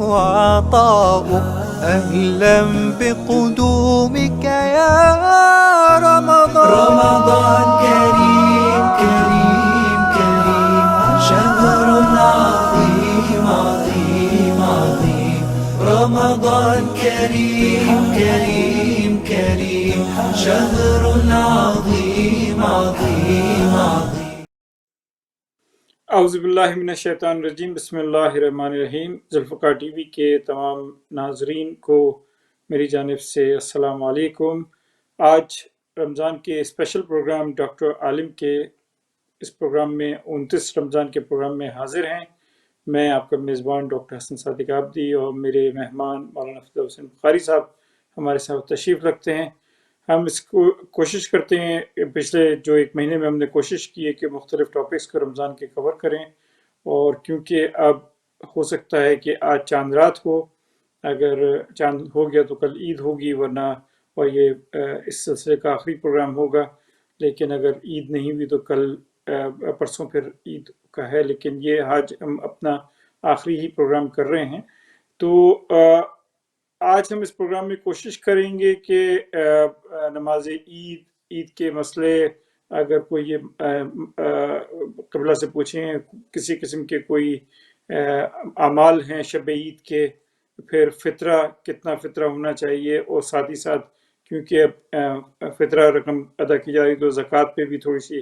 وعطاء. أهلا بقدومك يا رمضان. رمضان كريم كريم كريم، شهر عظيم عظيم عظيم. رمضان كريم كريم كريم، شهر عظيم عظيم عظيم. اعوذ باللہ من الشیطان الرجیم، بسم اللہ الرحمن الرحیم۔ ذوالفقار ٹی وی کے تمام ناظرین کو میری جانب سے السلام علیکم۔ آج رمضان کے اسپیشل پروگرام ڈاکٹر عالم کے اس پروگرام میں 29 رمضان کے پروگرام میں حاضر ہیں۔ میں آپ کا میزبان ڈاکٹر حسن صادق عابدی اور میرے مہمان مولانا فضل حسین بخاری صاحب ہمارے ساتھ تشریف رکھتے ہیں۔ ہم اس کو کوشش کرتے ہیں، پچھلے جو ایک مہینے میں ہم نے کوشش کی ہے کہ مختلف ٹاپکس کو رمضان کے کور کریں، اور کیونکہ اب ہو سکتا ہے کہ آج چاند رات ہو، اگر چاند ہو گیا تو کل عید ہوگی، ورنہ اور یہ اس سلسلے کا آخری پروگرام ہوگا، لیکن اگر عید نہیں ہوئی تو کل پرسوں پھر عید کا ہے، لیکن یہ آج ہم اپنا آخری ہی پروگرام کر رہے ہیں۔ تو آج ہم اس پروگرام میں کوشش کریں گے کہ نماز عید کے مسئلے، اگر کوئی یہ قبلہ سے پوچھیں، کسی قسم کے کوئی اعمال ہیں شب عید کے، پھر فطرہ کتنا فطرہ ہونا چاہیے، اور ساتھ ہی ساتھ کیونکہ فطرہ رقم ادا کی جا رہی تو زکوٰۃ پہ بھی تھوڑی سی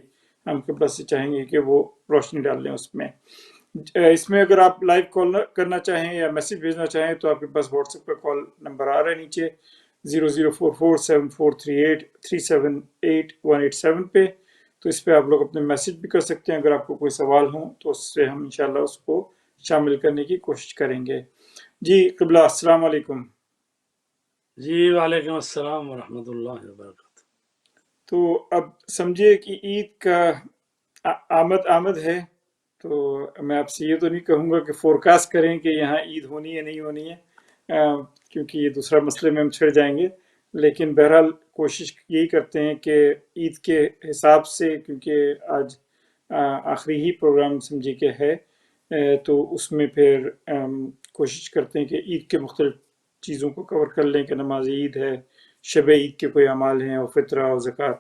ہم قبلہ سے چاہیں گے کہ وہ روشنی ڈال لیں اس میں۔ اس میں اگر آپ لائیو کال کرنا چاہیں یا میسیج بھیجنا چاہیں تو آپ کے پاس واٹس ایپ کا کال نمبر آ رہا ہے نیچے 0044743788187 پہ، تو اس پہ آپ لوگ اپنے میسیج بھی کر سکتے ہیں۔ اگر آپ کو کوئی سوال ہوں تو اس سے ہم انشاءاللہ اس کو شامل کرنے کی کوشش کریں گے۔ جی قبلہ، السلام علیکم۔ جی وعلیکم السلام ورحمۃ اللہ وبرکاتہ۔ تو اب سمجھیے کہ عید کا آمد ہے، تو میں آپ سے یہ تو نہیں کہوں گا کہ فورکاسٹ کریں کہ یہاں عید ہونی ہے نہیں ہونی ہے، کیونکہ یہ دوسرا مسئلے میں ہم چھڑ جائیں گے، لیکن بہرحال کوشش یہی کرتے ہیں کہ عید کے حساب سے، کیونکہ آج آخری ہی پروگرام سمجھے کہ ہے، تو اس میں پھر کوشش کرتے ہیں کہ عید کے مختلف چیزوں کو کور کر لیں کہ نماز عید ہے، شب عید کے کوئی اعمال ہیں، اور فطرہ اور زکوٰۃ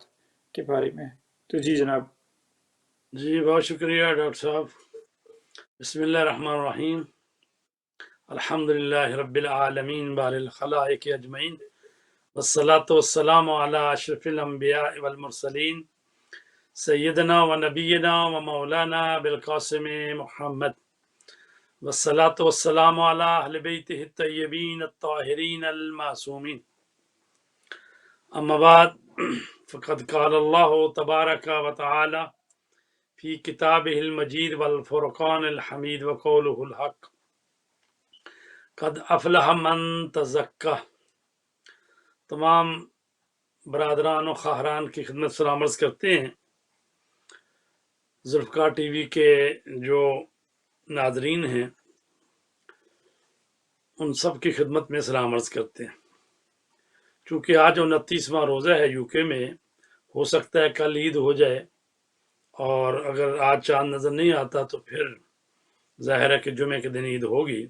کے بارے میں۔ تو جی جناب۔ جی بہت شکریہ ڈاکٹر صاحب۔ بسم اللہ الرحمن الرحیم، الحمد للہ رب العالمین بار الخلائق اجمعین، والصلاة والسلام علی اشرف الانبیاء والمرسلین، سیدنا و نبینا و مولانا بالقاسم محمد، والصلاة والسلام علی اہل بیتہ الطیبین الطاہرین المعصومین۔ اما بعد، فقد قال اللہ تبارک و تعالی فی کتابہ المجید والفرقان الحمید وقولہ الحق، قد افلح من تزکہ۔ تمام برادران و خواہران کی خدمت سلام عرض کرتے ہیں۔ ذوالفقار ٹی وی کے جو ناظرین ہیں ان سب کی خدمت میں سلام عرض کرتے ہیں۔ چونکہ آج 29واں روزہ ہے یو کے میں، ہو سکتا ہے کل عید ہو جائے، اور اگر آج چاند نظر نہیں آتا تو پھر ظاہر ہے کہ جمعے کے دن عید ہوگی۔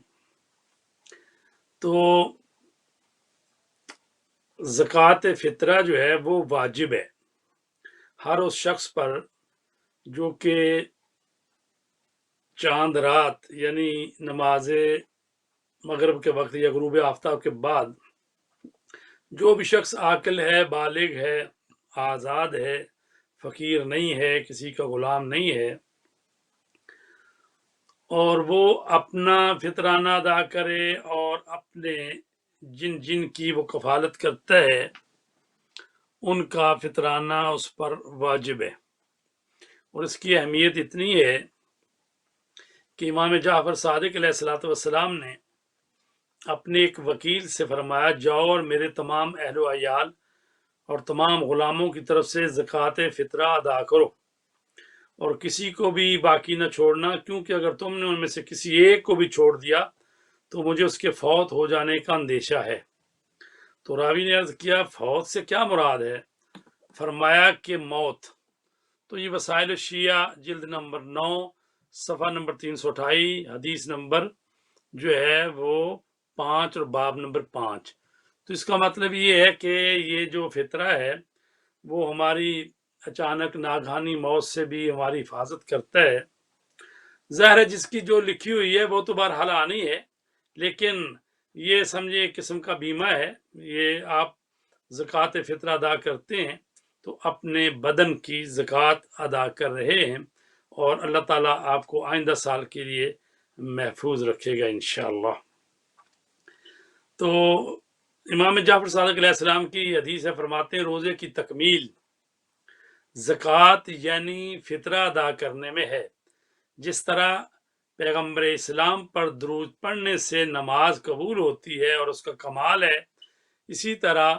تو زکوٰۃ فطرہ جو ہے وہ واجب ہے ہر اس شخص پر جو کہ چاند رات یعنی نماز مغرب کے وقت یا غروب آفتاب کے بعد جو بھی شخص عاقل ہے، بالغ ہے، آزاد ہے، فقیر نہیں ہے، کسی کا غلام نہیں ہے، اور وہ اپنا فطرانہ ادا کرے اور اپنے جن کی وہ کفالت کرتا ہے ان کا فطرانہ اس پر واجب ہے۔ اور اس کی اہمیت اتنی ہے کہ امام جعفر صادق علیہ الصلوۃ والسلام نے اپنے ایک وکیل سے فرمایا، جاؤ اور میرے تمام اہل و عیال اور تمام غلاموں کی طرف سے زکوٰۃ فطرہ ادا کرو، اور کسی کو بھی باقی نہ چھوڑنا، کیونکہ اگر تم نے ان میں سے کسی ایک کو بھی چھوڑ دیا تو مجھے اس کے فوت ہو جانے کا اندیشہ ہے۔ تو راوی نے عرض کیا، فوت سے کیا مراد ہے؟ فرمایا کہ موت۔ تو یہ وسائل الشیعہ جلد نمبر 9 صفحہ نمبر 328، حدیث نمبر جو ہے وہ 5 اور باب نمبر 5۔ تو اس کا مطلب یہ ہے کہ یہ جو فطرہ ہے وہ ہماری اچانک ناگہانی موت سے بھی ہماری حفاظت کرتا ہے۔ ظاہر ہے جس کی جو لکھی ہوئی ہے وہ تو بہرحال آنی ہے، لیکن یہ سمجھے ایک قسم کا بیمہ ہے۔ یہ آپ زکوٰۃ فطرہ ادا کرتے ہیں تو اپنے بدن کی زکوٰۃ ادا کر رہے ہیں، اور اللہ تعالیٰ آپ کو آئندہ سال کے لیے محفوظ رکھے گا انشاءاللہ۔ تو امام جعفر صادق علیہ السلام کی حدیث ہے، فرماتے ہیں روزے کی تکمیل زکوٰۃ یعنی فطرہ ادا کرنے میں ہے۔ جس طرح پیغمبر اسلام پر درود پڑھنے سے نماز قبول ہوتی ہے اور اس کا کمال ہے، اسی طرح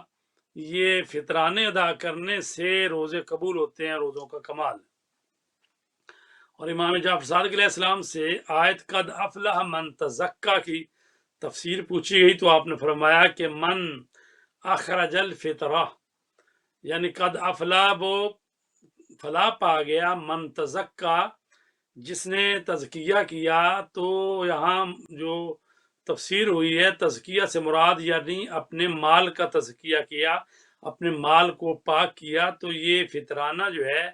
یہ فطرانے ادا کرنے سے روزے قبول ہوتے ہیں، روزوں کا کمال۔ اور امام جعفر صادق علیہ السلام سے آیت قد افلح من تزکا کی تفسیر پوچھی گئی تو آپ نے فرمایا کہ من اخرج الفطرہ، یعنی قد افلح وہ فلاح پا گیا، من تزکا جس نے تزکیہ کیا۔ تو یہاں جو تفسیر ہوئی ہے، تزکیہ سے مراد یعنی اپنے مال کا تزکیہ کیا، اپنے مال کو پاک کیا، تو یہ فطرانہ جو ہے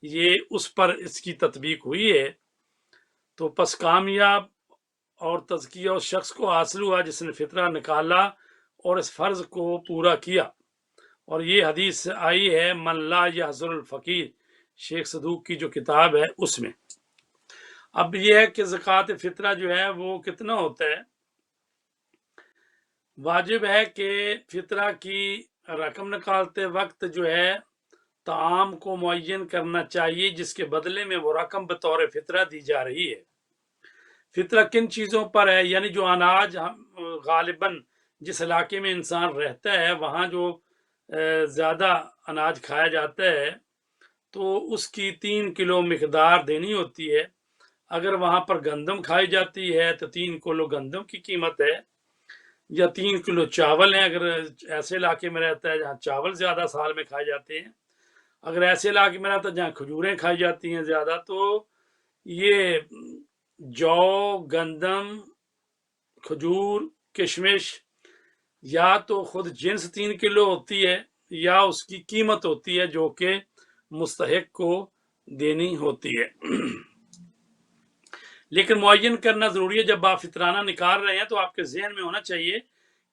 یہ اس پر اس کی تطبیق ہوئی ہے۔ تو پس کامیاب اور تزکیہ اس شخص کو حاصل ہوا جس نے فطرہ نکالا اور اس فرض کو پورا کیا۔ اور یہ حدیث آئی ہے من لا یحضر الفقیر، شیخ صدوق کی جو کتاب ہے اس میں۔ اب یہ ہے کہ زکوٰۃ فطرہ جو ہے وہ کتنا ہوتا ہے۔ واجب ہے کہ فطرہ کی رقم نکالتے وقت جو ہے طعام کو معین کرنا چاہیے جس کے بدلے میں وہ رقم بطور فطرہ دی جا رہی ہے۔ فطرہ کن چیزوں پر ہے، یعنی جو اناج غالباً جس علاقے میں انسان رہتا ہے وہاں جو زیادہ اناج کھایا جاتا ہے تو اس کی 3 کلو مقدار دینی ہوتی ہے۔ اگر وہاں پر گندم کھائی جاتی ہے تو 3 کلو گندم کی قیمت ہے، یا 3 کلو چاول ہیں اگر ایسے علاقے میں رہتا ہے جہاں چاول زیادہ سال میں کھائے جاتے ہیں۔ اگر ایسے علاقے میں رہتا ہے جہاں کھجوریں کھائی جاتی ہیں زیادہ، تو یہ جو گندم کھجور کشمش یا تو خود جنس 3 کلو ہوتی ہے یا اس کی قیمت ہوتی ہے جو کہ مستحق کو دینی ہوتی ہے۔ لیکن معین کرنا ضروری ہے۔ جب آپ فطرانہ نکال رہے ہیں تو آپ کے ذہن میں ہونا چاہیے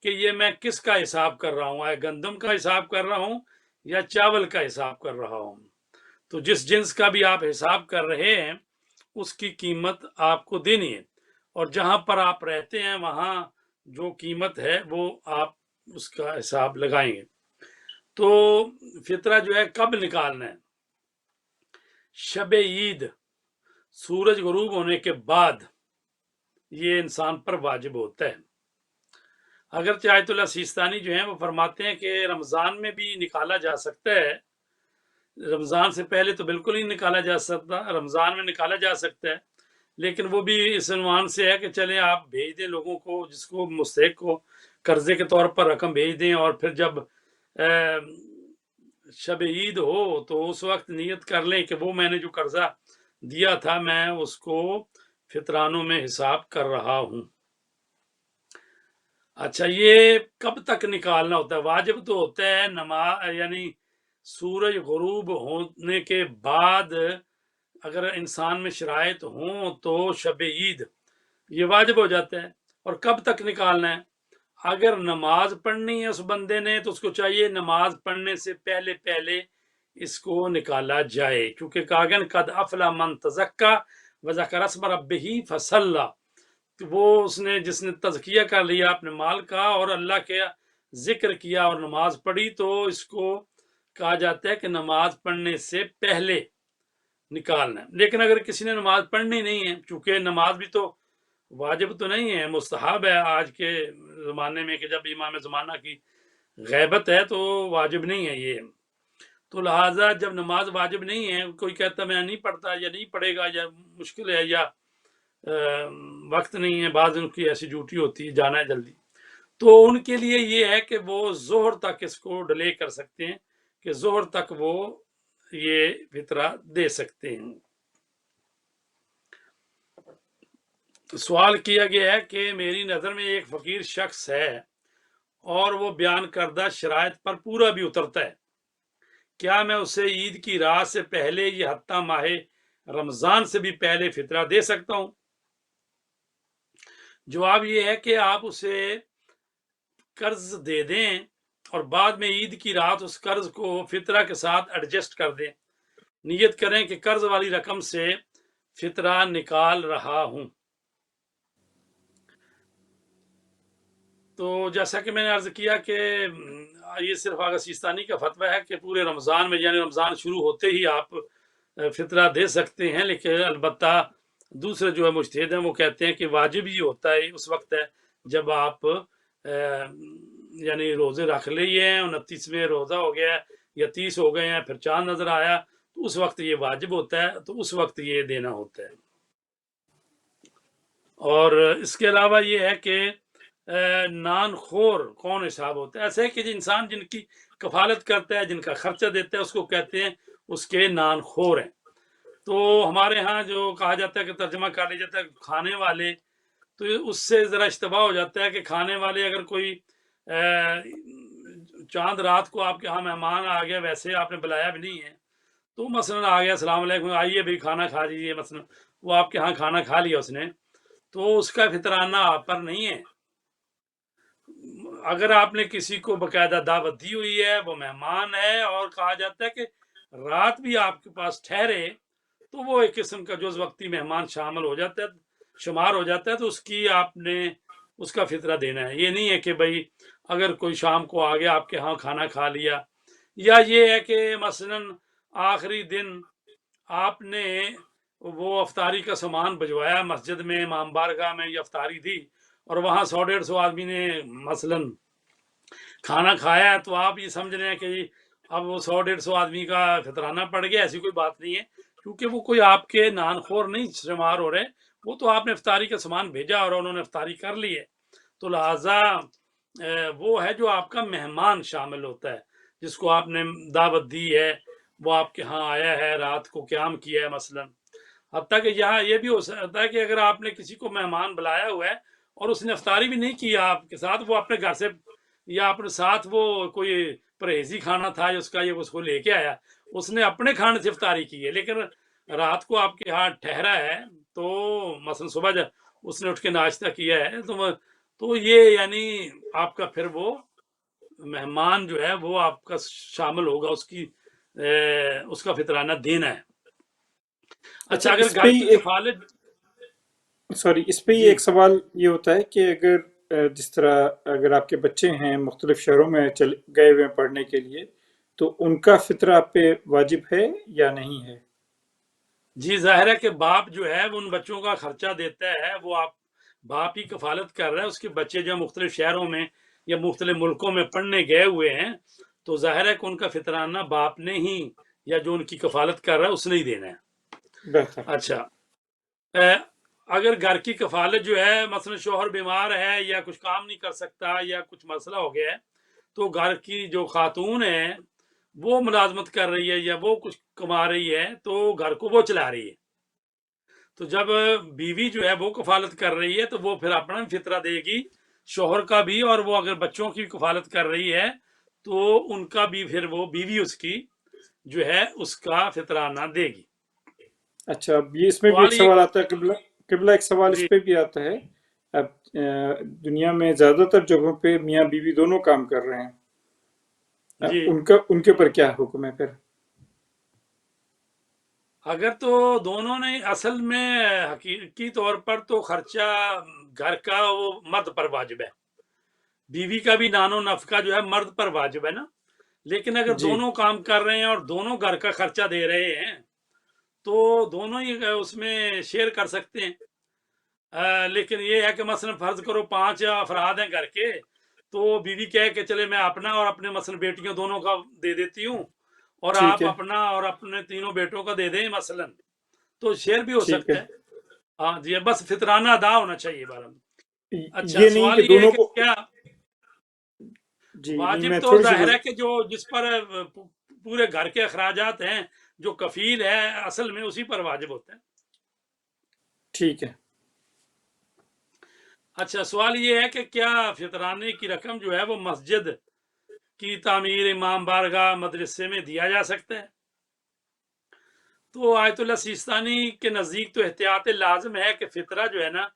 کہ یہ میں کس کا حساب کر رہا ہوں، گندم کا حساب کر رہا ہوں یا چاول کا حساب کر رہا ہوں۔ تو جس جنس کا بھی آپ حساب کر رہے ہیں اس کی قیمت آپ کو دینی ہے، اور جہاں پر آپ رہتے ہیں وہاں جو قیمت ہے وہ آپ اس کا حساب لگائیں گے۔ تو فطرہ جو ہے کب نکالنا ہے؟ شب عید، سورج غروب ہونے کے بعد یہ انسان پر واجب ہوتا ہے۔ اگرچہ آیت اللہ سیستانی جو ہیں وہ فرماتے ہیں کہ رمضان میں بھی نکالا جا سکتا ہے، رمضان سے پہلے تو بالکل ہی نکالا جا سکتا، رمضان میں نکالا جا سکتا ہے، لیکن وہ بھی اس عنوان سے ہے کہ چلیں آپ بھیج دیں لوگوں کو، جس کو مستحق کو قرضے کے طور پر رقم بھیج دیں، اور پھر جب شب عید ہو تو اس وقت نیت کر لیں کہ وہ میں نے جو قرضہ دیا تھا میں اس کو فطرانوں میں حساب کر رہا ہوں۔ اچھا، یہ کب تک نکالنا ہوتا ہے؟ واجب تو ہوتا ہے نماز یعنی سورج غروب ہونے کے بعد اگر انسان میں شرائط ہوں تو شب عید یہ واجب ہو جاتا ہے۔ اور کب تک نکالنا ہے؟ اگر نماز پڑھنی ہے اس بندے نے تو اس کو چاہیے نماز پڑھنے سے پہلے پہلے اس کو نکالا جائے، کیونکہ کہا گیا قد افلح من تزکا وذکر اسم ربہ فصلی، وہ اس نے جس نے تزکیہ کر لیا اپنے مال کا اور اللہ کے ذکر کیا اور نماز پڑھی، تو اس کو کہا جاتا ہے کہ نماز پڑھنے سے پہلے نکالنا ہے۔ لیکن اگر کسی نے نماز پڑھنی نہیں ہے، چونکہ نماز بھی تو واجب تو نہیں ہے، مستحب ہے آج کے زمانے میں کہ جب امام زمانہ کی غیبت ہے تو واجب نہیں ہے یہ، تو لہٰذا جب نماز واجب نہیں ہے، کوئی کہتا میں نہیں پڑھتا یا نہیں پڑھے گا یا مشکل ہے یا وقت نہیں ہے، بعض ان کی ایسی ڈیوٹی ہوتی ہے جانا ہے جلدی، تو ان کے لیے یہ ہے کہ وہ ظہر تک اس کو ڈیلے کر سکتے ہیں، کہ ظہر تک وہ یہ فطرہ دے سکتے ہیں۔ سوال کیا گیا ہے کہ میری نظر میں ایک فقیر شخص ہے اور وہ بیان کردہ شرائط پر پورا بھی اترتا ہے، کیا میں اسے عید کی رات سے پہلے یا حتیٰ ماہ رمضان سے بھی پہلے فطرہ دے سکتا ہوں؟ جواب یہ ہے کہ آپ اسے قرض دے دیں اور بعد میں عید کی رات اس قرض کو فطرہ کے ساتھ ایڈجسٹ کر دیں، نیت کریں کہ قرض والی رقم سے فطرہ نکال رہا ہوں۔ تو جیسا کہ میں نے عرض کیا کہ یہ صرف آغا سیستانی کا فتویٰ ہے کہ پورے رمضان میں، یعنی رمضان شروع ہوتے ہی آپ فطرہ دے سکتے ہیں، لیکن البتہ دوسرے جو ہے مجتہد ہیں وہ کہتے ہیں کہ واجب یہ ہوتا ہے اس وقت ہے جب آپ یعنی روزے رکھ لیے ہیں، 29 میں روزہ ہو گیا ہے یا 30 ہو گئے ہیں، پھر چاند نظر آیا تو اس وقت یہ واجب ہوتا ہے، تو اس وقت یہ دینا ہوتا ہے۔ اور اس کے علاوہ یہ ہے کہ نان خور کون حساب ہوتا ہے؟ ایسے ہے کہ انسان جن کی کفالت کرتا ہے، جن کا خرچہ دیتا ہے، اس کو کہتے ہیں اس کے نان خور ہیں۔ تو ہمارے ہاں جو کہا جاتا ہے کہ ترجمہ کر لیا جاتا ہے کھانے والے، تو اس سے ذرا اشتباہ ہو جاتا ہے کہ کھانے والے اگر کوئی چاند رات کو آپ کے ہاں مہمان آ گیا، ویسے آپ نے بلایا بھی نہیں ہے، تو مثلاً آ گیا السلام علیکم آئیے بھائی کھانا کھا لیجیے، مثلاً وہ آپ کے ہاں کھانا کھا لیا اس نے، تو اس کا فطرانہ آپ پر نہیں ہے۔ اگر آپ نے کسی کو باقاعدہ دعوت دی ہوئی ہے، وہ مہمان ہے، اور کہا جاتا ہے کہ رات بھی آپ کے پاس ٹھہرے، تو وہ ایک قسم کا جز وقتی مہمان شامل ہو جاتا ہے، شمار ہو جاتا ہے، تو اس کی آپ نے اس کا فطرہ دینا ہے۔ یہ نہیں ہے کہ بھائی اگر کوئی شام کو آ گیا آپ کے ہاں کھانا کھا لیا، یا یہ ہے کہ مثلاً آخری دن آپ نے وہ افطاری کا سامان بھجوایا مسجد میں، امام بارگاہ میں، یا افطاری دی اور وہاں 100-150 آدمی نے مثلاً کھانا کھایا ہے، تو آپ یہ سمجھ رہے ہیں کہ اب وہ 100-150 آدمی کا فطرانہ پڑ گیا، ایسی کوئی بات نہیں ہے، کیونکہ وہ کوئی آپ کے نان خور نہیں شمار ہو رہے، وہ تو آپ نے افطاری کا سامان بھیجا اور انہوں نے افطاری کر لی ہے، تو لہٰذا وہ ہے جو آپ کا مہمان شامل ہوتا ہے، جس کو آپ نے دعوت دی ہے، وہ آپ کے ہاں آیا ہے، رات کو قیام کیا ہے مثلاً۔ حتیٰ کہ یہاں یہ بھی ہو سکتا ہے کہ اگر آپ نے کسی کو مہمان بلایا ہوا ہے اور اس نے افطاری بھی نہیں کیا آپ کے ساتھ، وہ اپنے گھر سے یا اپنے ساتھ وہ کوئی پرہیزی کھانا تھا اس کا، یہ اس کو لے کے آیا، اس نے اپنے کھانے سے افطاری کی ہے، لیکن رات کو آپ کے ہاں ٹھہرا ہے، تو مثلا صبح جب اس نے اٹھ کے ناشتہ کیا ہے تو یہ یعنی آپ کا پھر وہ مہمان جو ہے وہ آپ کا شامل ہوگا، اس کا فطرانہ دینا ہے۔ اچھا، اگر اس پہ گھر ہی کی ایک کفالت، اس پہ ہی جی ایک سوال یہ ہوتا ہے کہ اگر جس طرح اگر آپ کے بچے ہیں مختلف شہروں میں گئے ہوئے ہیں پڑھنے کے لیے، تو ان کا فطرہ آپ پہ واجب ہے یا نہیں ہے؟ جی ظاہر ہے کہ باپ جو ہے وہ ان بچوں کا خرچہ دیتا ہے، وہ باپ ہی کفالت کر رہا ہے، اس کے بچے جو مختلف شہروں میں یا مختلف ملکوں میں پڑھنے گئے ہوئے ہیں، تو ظاہر ہے کہ ان کا فطرانہ باپ نے ہی یا جو ان کی کفالت کر رہا ہے اس نے ہی دینا ہے۔ بہتر۔ اچھا، اگر گھر کی کفالت جو ہے مثلا شوہر بیمار ہے یا کچھ کام نہیں کر سکتا یا کچھ مسئلہ ہو گیا ہے، تو گھر کی جو خاتون ہے وہ ملازمت کر رہی ہے یا وہ کچھ کما رہی ہے، تو گھر کو وہ چلا رہی ہے، تو جب بیوی جو ہے وہ کفالت کر رہی ہے تو وہ پھر اپنا فطرہ دے گی، شوہر کا بھی، اور وہ اگر بچوں کی کفالت کر رہی ہے تو ان کا بھی پھر وہ بیوی اس کی جو ہے اس کا فطرانہ دے گی۔ اچھا، اب یہ اس میں بھی ایک سوال یہ، سوال آتا ہے قبلہ ایک سوال جی اس پہ بھی آتا ہے۔ اب دنیا میں زیادہ تر جگہوں پہ میاں بیوی دونوں کام کر رہے ہیں، جی، ان کے اوپر کیا حکم ہے پھر؟ اگر تو دونوں نے اصل میں حقیقی طور پر تو خرچہ گھر کا وہ مرد پر واجب ہے، بیوی کا بھی نان و نفقہ جو ہے مرد پر واجب ہے نا، لیکن اگر جی دونوں کام کر رہے ہیں اور دونوں گھر کا خرچہ دے رہے ہیں تو دونوں ہی اس میں شیئر کر سکتے ہیں۔ لیکن یہ ہے کہ مثلا فرض کرو 5 افراد ہیں گھر کے، تو بیوی کہے کہ چلے میں اپنا اور اپنے مثلا بیٹیوں دونوں کا دے دیتی ہوں، اور ٹھیک آپ ہے، اپنا اور اپنے تینوں بیٹوں کا دے دیں مثلا، تو شیئر بھی ہو ٹھیک ہے۔ سکتا ہے۔ ہاں جی، بس فطرانہ ادا ہونا چاہیے بارہ میں۔ اچھا، یہ نہیں کہ سوال یہ ہے دونوں کہ کو، کیا جی نہیں، واجب، میں تو تھوڑی سی ظاہر ہے کہ جس پر پورے گھر کے اخراجات ہیں، جو کفیل ہے اصل میں اسی پر واجب ہوتا ہے۔ ٹھیک ہے۔ اچھا، سوال یہ ہے کہ کیا فطرانے کی رقم جو ہے وہ مسجد کی تعمیر، امام بارگاہ، مدرسے میں دیا جا سکتا ہے؟ تو آیت اللہ سیستانی کے نزدیک تو احتیاط لازم ہے کہ فطرہ جو ہے نا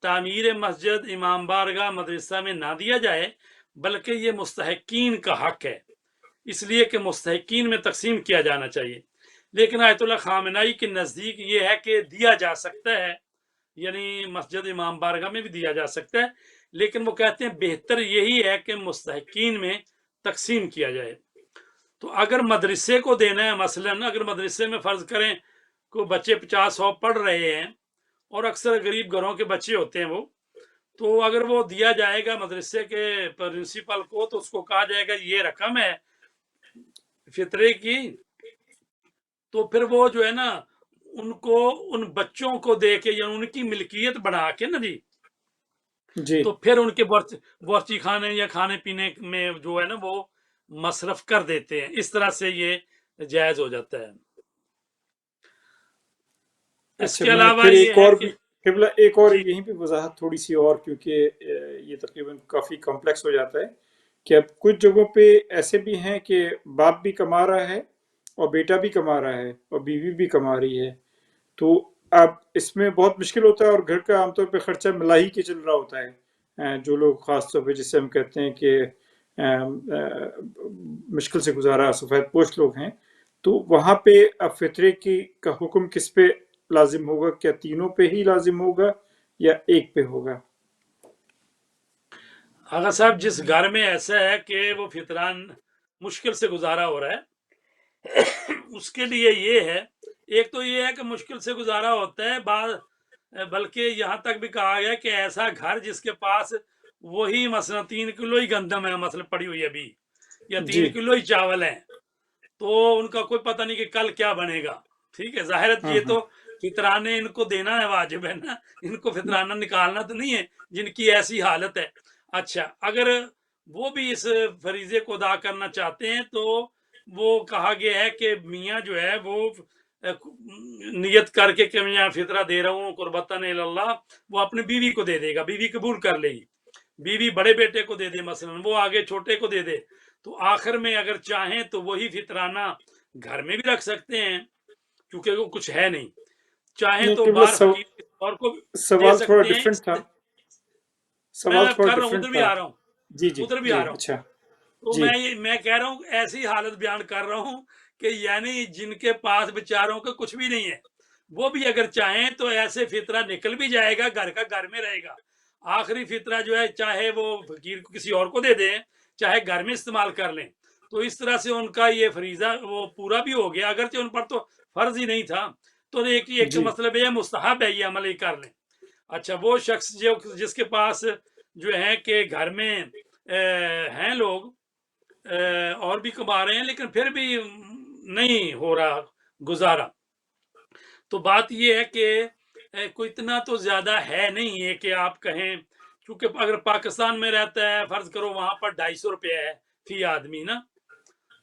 تعمیر مسجد، امام بارگاہ، مدرسہ میں نہ دیا جائے، بلکہ یہ مستحقین کا حق ہے، اس لیے کہ مستحقین میں تقسیم کیا جانا چاہیے۔ لیکن آیت اللہ خامنائی کے نزدیک یہ ہے کہ دیا جا سکتا ہے، یعنی مسجد، امام بارگاہ میں بھی دیا جا سکتا ہے، لیکن وہ کہتے ہیں بہتر یہی ہے کہ مستحقین میں تقسیم کیا جائے۔ تو اگر مدرسے کو دینا ہے، مثلا اگر مدرسے میں فرض کریں کو بچے 50-100 پڑھ رہے ہیں اور اکثر غریب گھروں کے بچے ہوتے ہیں وہ، تو اگر وہ دیا جائے گا مدرسے کے پرنسپل کو، تو اس کو کہا جائے گا یہ رقم ہے فطرے کی، تو پھر وہ جو ہے نا ان کو ان بچوں کو دے کے یا ان کی ملکیت بنا کے نا جی تو پھر ان کے بورچی کھانے یا کھانے پینے میں جو ہے نا وہ مصرف کر دیتے ہیں، اس طرح سے یہ جائز ہو جاتا ہے۔ اس اچھا، کے میں علاوہ پھر یہ ایک ہے اور کہ بھی قبلہ ایک اور جی یہیں پہ وضاحت تھوڑی سی اور، کیونکہ یہ تقریباً کافی کمپلیکس ہو جاتا ہے کہ اب کچھ جگہوں پہ ایسے بھی ہیں کہ باپ بھی کما رہا ہے اور بیٹا بھی کما رہا ہے اور بیوی بھی کما رہی ہے، تو اب اس میں بہت مشکل ہوتا ہے، اور گھر کا عام طور پہ خرچہ ملاحی کے چل رہا ہوتا ہے۔ جو لوگ خاص طور پہ جسے ہم کہتے ہیں کہ مشکل سے گزارا سفید پوش لوگ ہیں، تو وہاں پہ اب فطرے کا حکم کس پہ لازم ہوگا؟ کیا تینوں پہ ہی لازم ہوگا یا ایک پہ ہوگا؟ آغا صاحب، جس گھر میں ایسا ہے کہ وہ فطران مشکل سے گزارا ہو رہا ہے اس کے لیے یہ ہے، ایک تو یہ ہے کہ مشکل سے گزارا ہوتا ہے، بلکہ یہاں تک بھی کہا گیا کہ ایسا گھر جس کے پاس وہی مثلا 3 کلو ہی گندم ہے مثلا پڑی ہوئی ابھی، یا جی 3 کلو ہی چاول ہے، تو ان کا کوئی پتہ نہیں کہ کل کیا بنے گا، ٹھیک ہے، ظاہرت ہاں یہ ہاں تو فطرانے ان کو دینا ہے، واجب ہے نا، ان کو فطرانہ نکالنا تو نہیں ہے جن کی ایسی حالت ہے۔ اچھا، اگر وہ بھی اس فریضے کو ادا کرنا چاہتے ہیں تو وہ کہا گیا ہے کہ میاں جو ہے وہ نیت کر کے کہ میں فطرہ دے رہا ہوں قربتاً اللہ، وہ اپنی بیوی کو دے دے گا، بیوی قبول کر لے گی، بیوی بڑے بیٹے کو دے دے، مثلا وہ آگے چھوٹے کو دے دے، تو آخر میں اگر چاہیں تو وہی فطرانہ گھر میں بھی رکھ سکتے ہیں کیونکہ وہ کچھ ہے نہیں، چاہیں نہیں، تو قبلہ باہر فقیر کسی اور کو دے سوال تھوڑا سکتے ہیں۔ ڈفرینٹ تھا، میں سوال تھوڑا کر رہا ہوں، ڈفرینٹ ادھر بھی تھا۔ آ رہا ہوں، جی جی ادھر بھی جی، آ رہا ہوں، اچھا تو جی میں کہہ رہا ہوں ایسی حالت بیان کر رہا ہوں کہ یعنی جن کے پاس بیچاروں کا کچھ بھی نہیں ہے وہ بھی اگر چاہیں تو ایسے فطرہ نکل بھی جائے گا، گھر کا گھر میں رہے گا، آخری فطرہ جو ہے چاہے وہ فقیر کو کسی اور کو دے دیں، چاہے گھر میں استعمال کر لیں، تو اس طرح سے ان کا یہ فریضہ وہ پورا بھی ہو گیا، اگرچہ ان پر تو فرض ہی نہیں تھا، تو ایک جی مطلب یہ مستحب ہے، یہ عمل ہی کر لیں۔ اچھا، وہ شخص جس کے پاس جو ہے کہ گھر میں ہیں لوگ اور بھی کما رہے ہیں لیکن پھر بھی نہیں ہو رہا گزارا، تو بات یہ ہے کہ کوئی اتنا تو زیادہ ہے نہیں ہے کہ آپ کہیں، کیونکہ اگر پاکستان میں رہتا ہے فرض کرو وہاں پر 250 روپے ہے فی آدمی نا،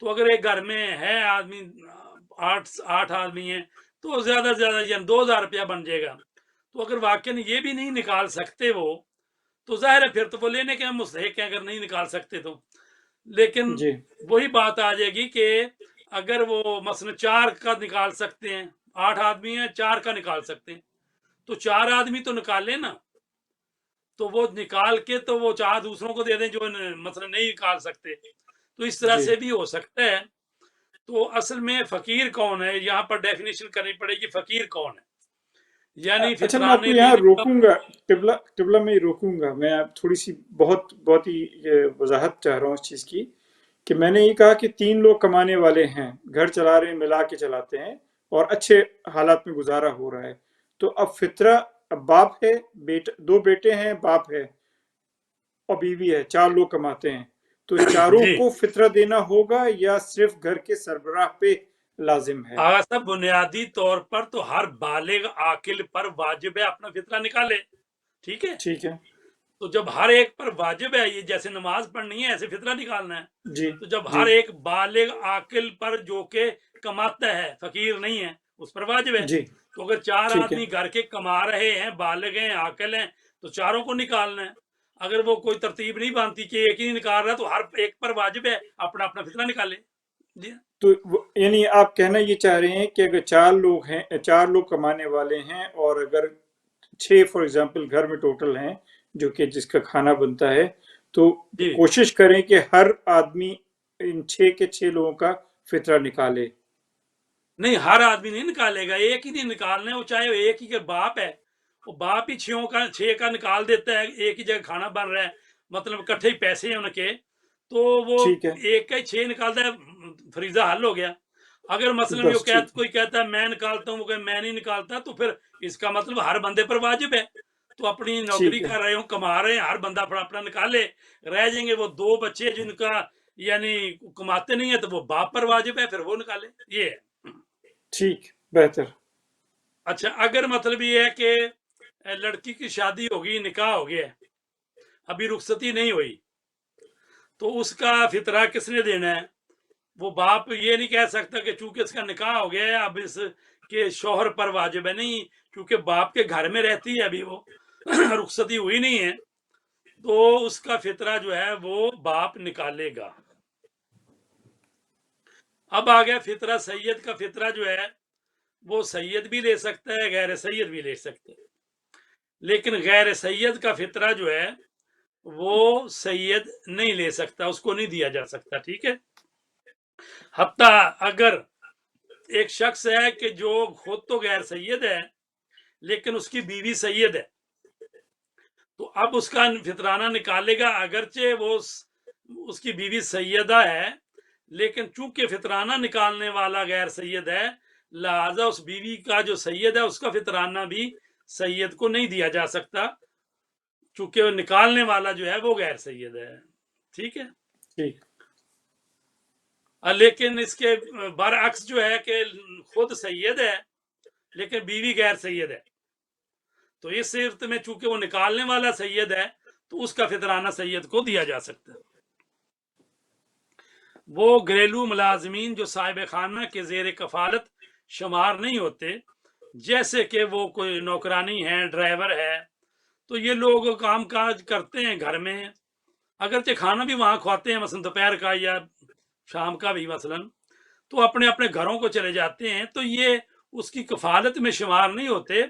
تو اگر ایک گھر میں ہے آدمی 8 آدمی ہیں تو زیادہ سے زیادہ یعنی 2000 روپیہ بن جائے گا، تو اگر واقعی یہ بھی نہیں نکال سکتے وہ، تو ظاہر ہے پھر تو وہ لینے کے مستحق ہیں اگر نہیں نکال سکتے تو، لیکن جی وہی بات آ جائے گی کہ اگر وہ مثلا 4 کا نکال سکتے ہیں، 8 آدمی ہیں 4 کا نکال سکتے ہیں، تو 4 آدمی تو نکال لیں نا، تو وہ نکال کے تو وہ 4 دوسروں کو دے دیں جو مثلا نہیں نکال سکتے، تو اس طرح جی۔ سے بھی ہو سکتا ہے۔ تو اصل میں فقیر کون ہے یہاں پر ڈیفینیشن کرنی پڑے گی، فقیر کون ہے، یعنی اچھا، میں آپ کو فطرانے یہاں دینے کا۔ روکوں گا، قبلہ میں ہی روکوں گا، میں تھوڑی سی بہت ہی وضاحت چاہ رہا ہوں اس چیز کی، کہ میں نے یہ کہا کہ 3 لوگ کمانے والے ہیں، گھر چلا رہے ہیں، ملا کے چلاتے ہیں اور اچھے حالات میں گزارا ہو رہا ہے، تو اب فطرہ، اب باپ ہے، 2 بیٹے ہیں، باپ ہے اور بیوی ہے، 4 لوگ کماتے ہیں، تو چاروں جی کو فطرہ دینا ہوگا یا صرف گھر کے سربراہ پہ لازم ہے؟ آغا صاحب، بنیادی طور پر تو ہر بالغ عاقل پر واجب ہے اپنا فطرہ نکالے، ٹھیک ہے، ٹھیک ہے، تو جب ہر ایک پر واجب ہے، یہ جیسے نماز پڑھنی ہے ایسے فطرہ نکالنا ہے، جی تو جب جی ہر ایک بالغ عاقل پر جو کہ کماتا ہے، فقیر نہیں ہے، اس پر واجب ہے، جی، تو اگر 4 ٹھیک ہے، آدمی گھر کے کما رہے ہیں، بالغ ہیں، عاقل ہیں، تو چاروں کو نکالنا ہے. اگر وہ کوئی ترتیب نہیں باندھتی کہ ایک ہی نہیں نکال رہا تو ہر ایک پر واجب ہے اپنا اپنا فطرہ نکالے. جی تو یعنی آپ کہنا یہ چاہ رہے ہیں کہ اگر 4 لوگ ہیں، 4 لوگ کمانے والے ہیں، اور اگر 6 فار ایگزامپل گھر میں ٹوٹل ہیں جو کہ جس کا کھانا بنتا ہے، تو جی کوشش کریں کہ ہر آدمی ان 6 کا فطرہ نکالے. نہیں، ہر آدمی نہیں نکالے گا، ایک ہی نہیں نکالنا ہے. وہ چاہے وہ ایک ہی کے باپ ہے، وہ باپ ہی 6 کا نکال دیتا ہے، ایک ہی جگہ کھانا بن رہا ہے، مطلب اکٹھے ہی پیسے ہیں ان کے، تو وہ ٹھیک ہے، ایک کا ہی 6 نکالتا ہے، فریضہ حل ہو گیا. اگر مثلا بس ٹھیک. کوئی کہتا ہے میں نکالتا ہوں، وہ کہ میں نہیں نکالتا، تو پھر اس کا مطلب ہر بندے پر واجب ہے. تو اپنی نوکری ٹھیک ہے، کر رہے ہوں، کما رہے ہیں، ہر بندہ اپنا اپنا نکالے. رہ جائیں گے وہ 2 بچے جن کا یعنی کماتے نہیں ہے، تو وہ باپ پر واجب ہے، پھر وہ نکالے. یہ ہے. ٹھیک، بہتر. اچھا، اگر مطلب یہ ہے کہ لڑکی کی شادی ہوگی، نکاح ہو گیا، ابھی رخصتی نہیں ہوئی، تو اس کا فطرہ کس نے دینا ہے؟ وہ باپ یہ نہیں کہہ سکتا کہ چونکہ اس کا نکاح ہو گیا ہے اب اس کے شوہر پر واجب ہے. نہیں، کیونکہ باپ کے گھر میں رہتی ہے، ابھی وہ رخصتی ہوئی نہیں ہے، تو اس کا فطرہ جو ہے وہ باپ نکالے گا. اب آ گیا فطرہ سید کا. فطرہ جو ہے وہ سید بھی لے سکتا ہے، غیر سید بھی لے سکتا ہے. لیکن غیر سید کا فطرہ جو ہے وہ سید نہیں لے سکتا، اس کو نہیں دیا جا سکتا. ٹھیک ہے. حتیٰ اگر ایک شخص ہے کہ جو خود تو غیر سید ہے لیکن اس کی بیوی سید ہے، تو اب اس کا فطرانہ نکالے گا، اگرچہ وہ اس کی بیوی سیدہ ہے، لیکن چونکہ فطرانہ نکالنے والا غیر سید ہے، لہذا اس بیوی کا جو سید ہے اس کا فطرانہ بھی سید کو نہیں دیا جا سکتا، چونکہ نکالنے والا جو ہے وہ غیر سید ہے. ٹھیک ہے. ٹھیک. لیکن اس کے برعکس جو ہے کہ خود سید ہے لیکن بیوی غیر سید ہے، تو اس صورت میں چونکہ وہ نکالنے والا سید ہے تو اس کا فطرانہ سید کو دیا جا سکتا ہے. وہ گھریلو ملازمین جو صاحب خانہ کے زیر کفالت شمار نہیں ہوتے، جیسے کہ وہ کوئی نوکرانی ہے، ڈرائیور ہے، تو یہ لوگ کام کاج کرتے ہیں گھر میں، اگرچہ کھانا بھی وہاں کھواتے ہیں مثلا دوپہر کا یا شام کا بھی مثلا، تو اپنے اپنے گھروں کو چلے جاتے ہیں، تو یہ اس کی کفالت میں شمار نہیں ہوتے.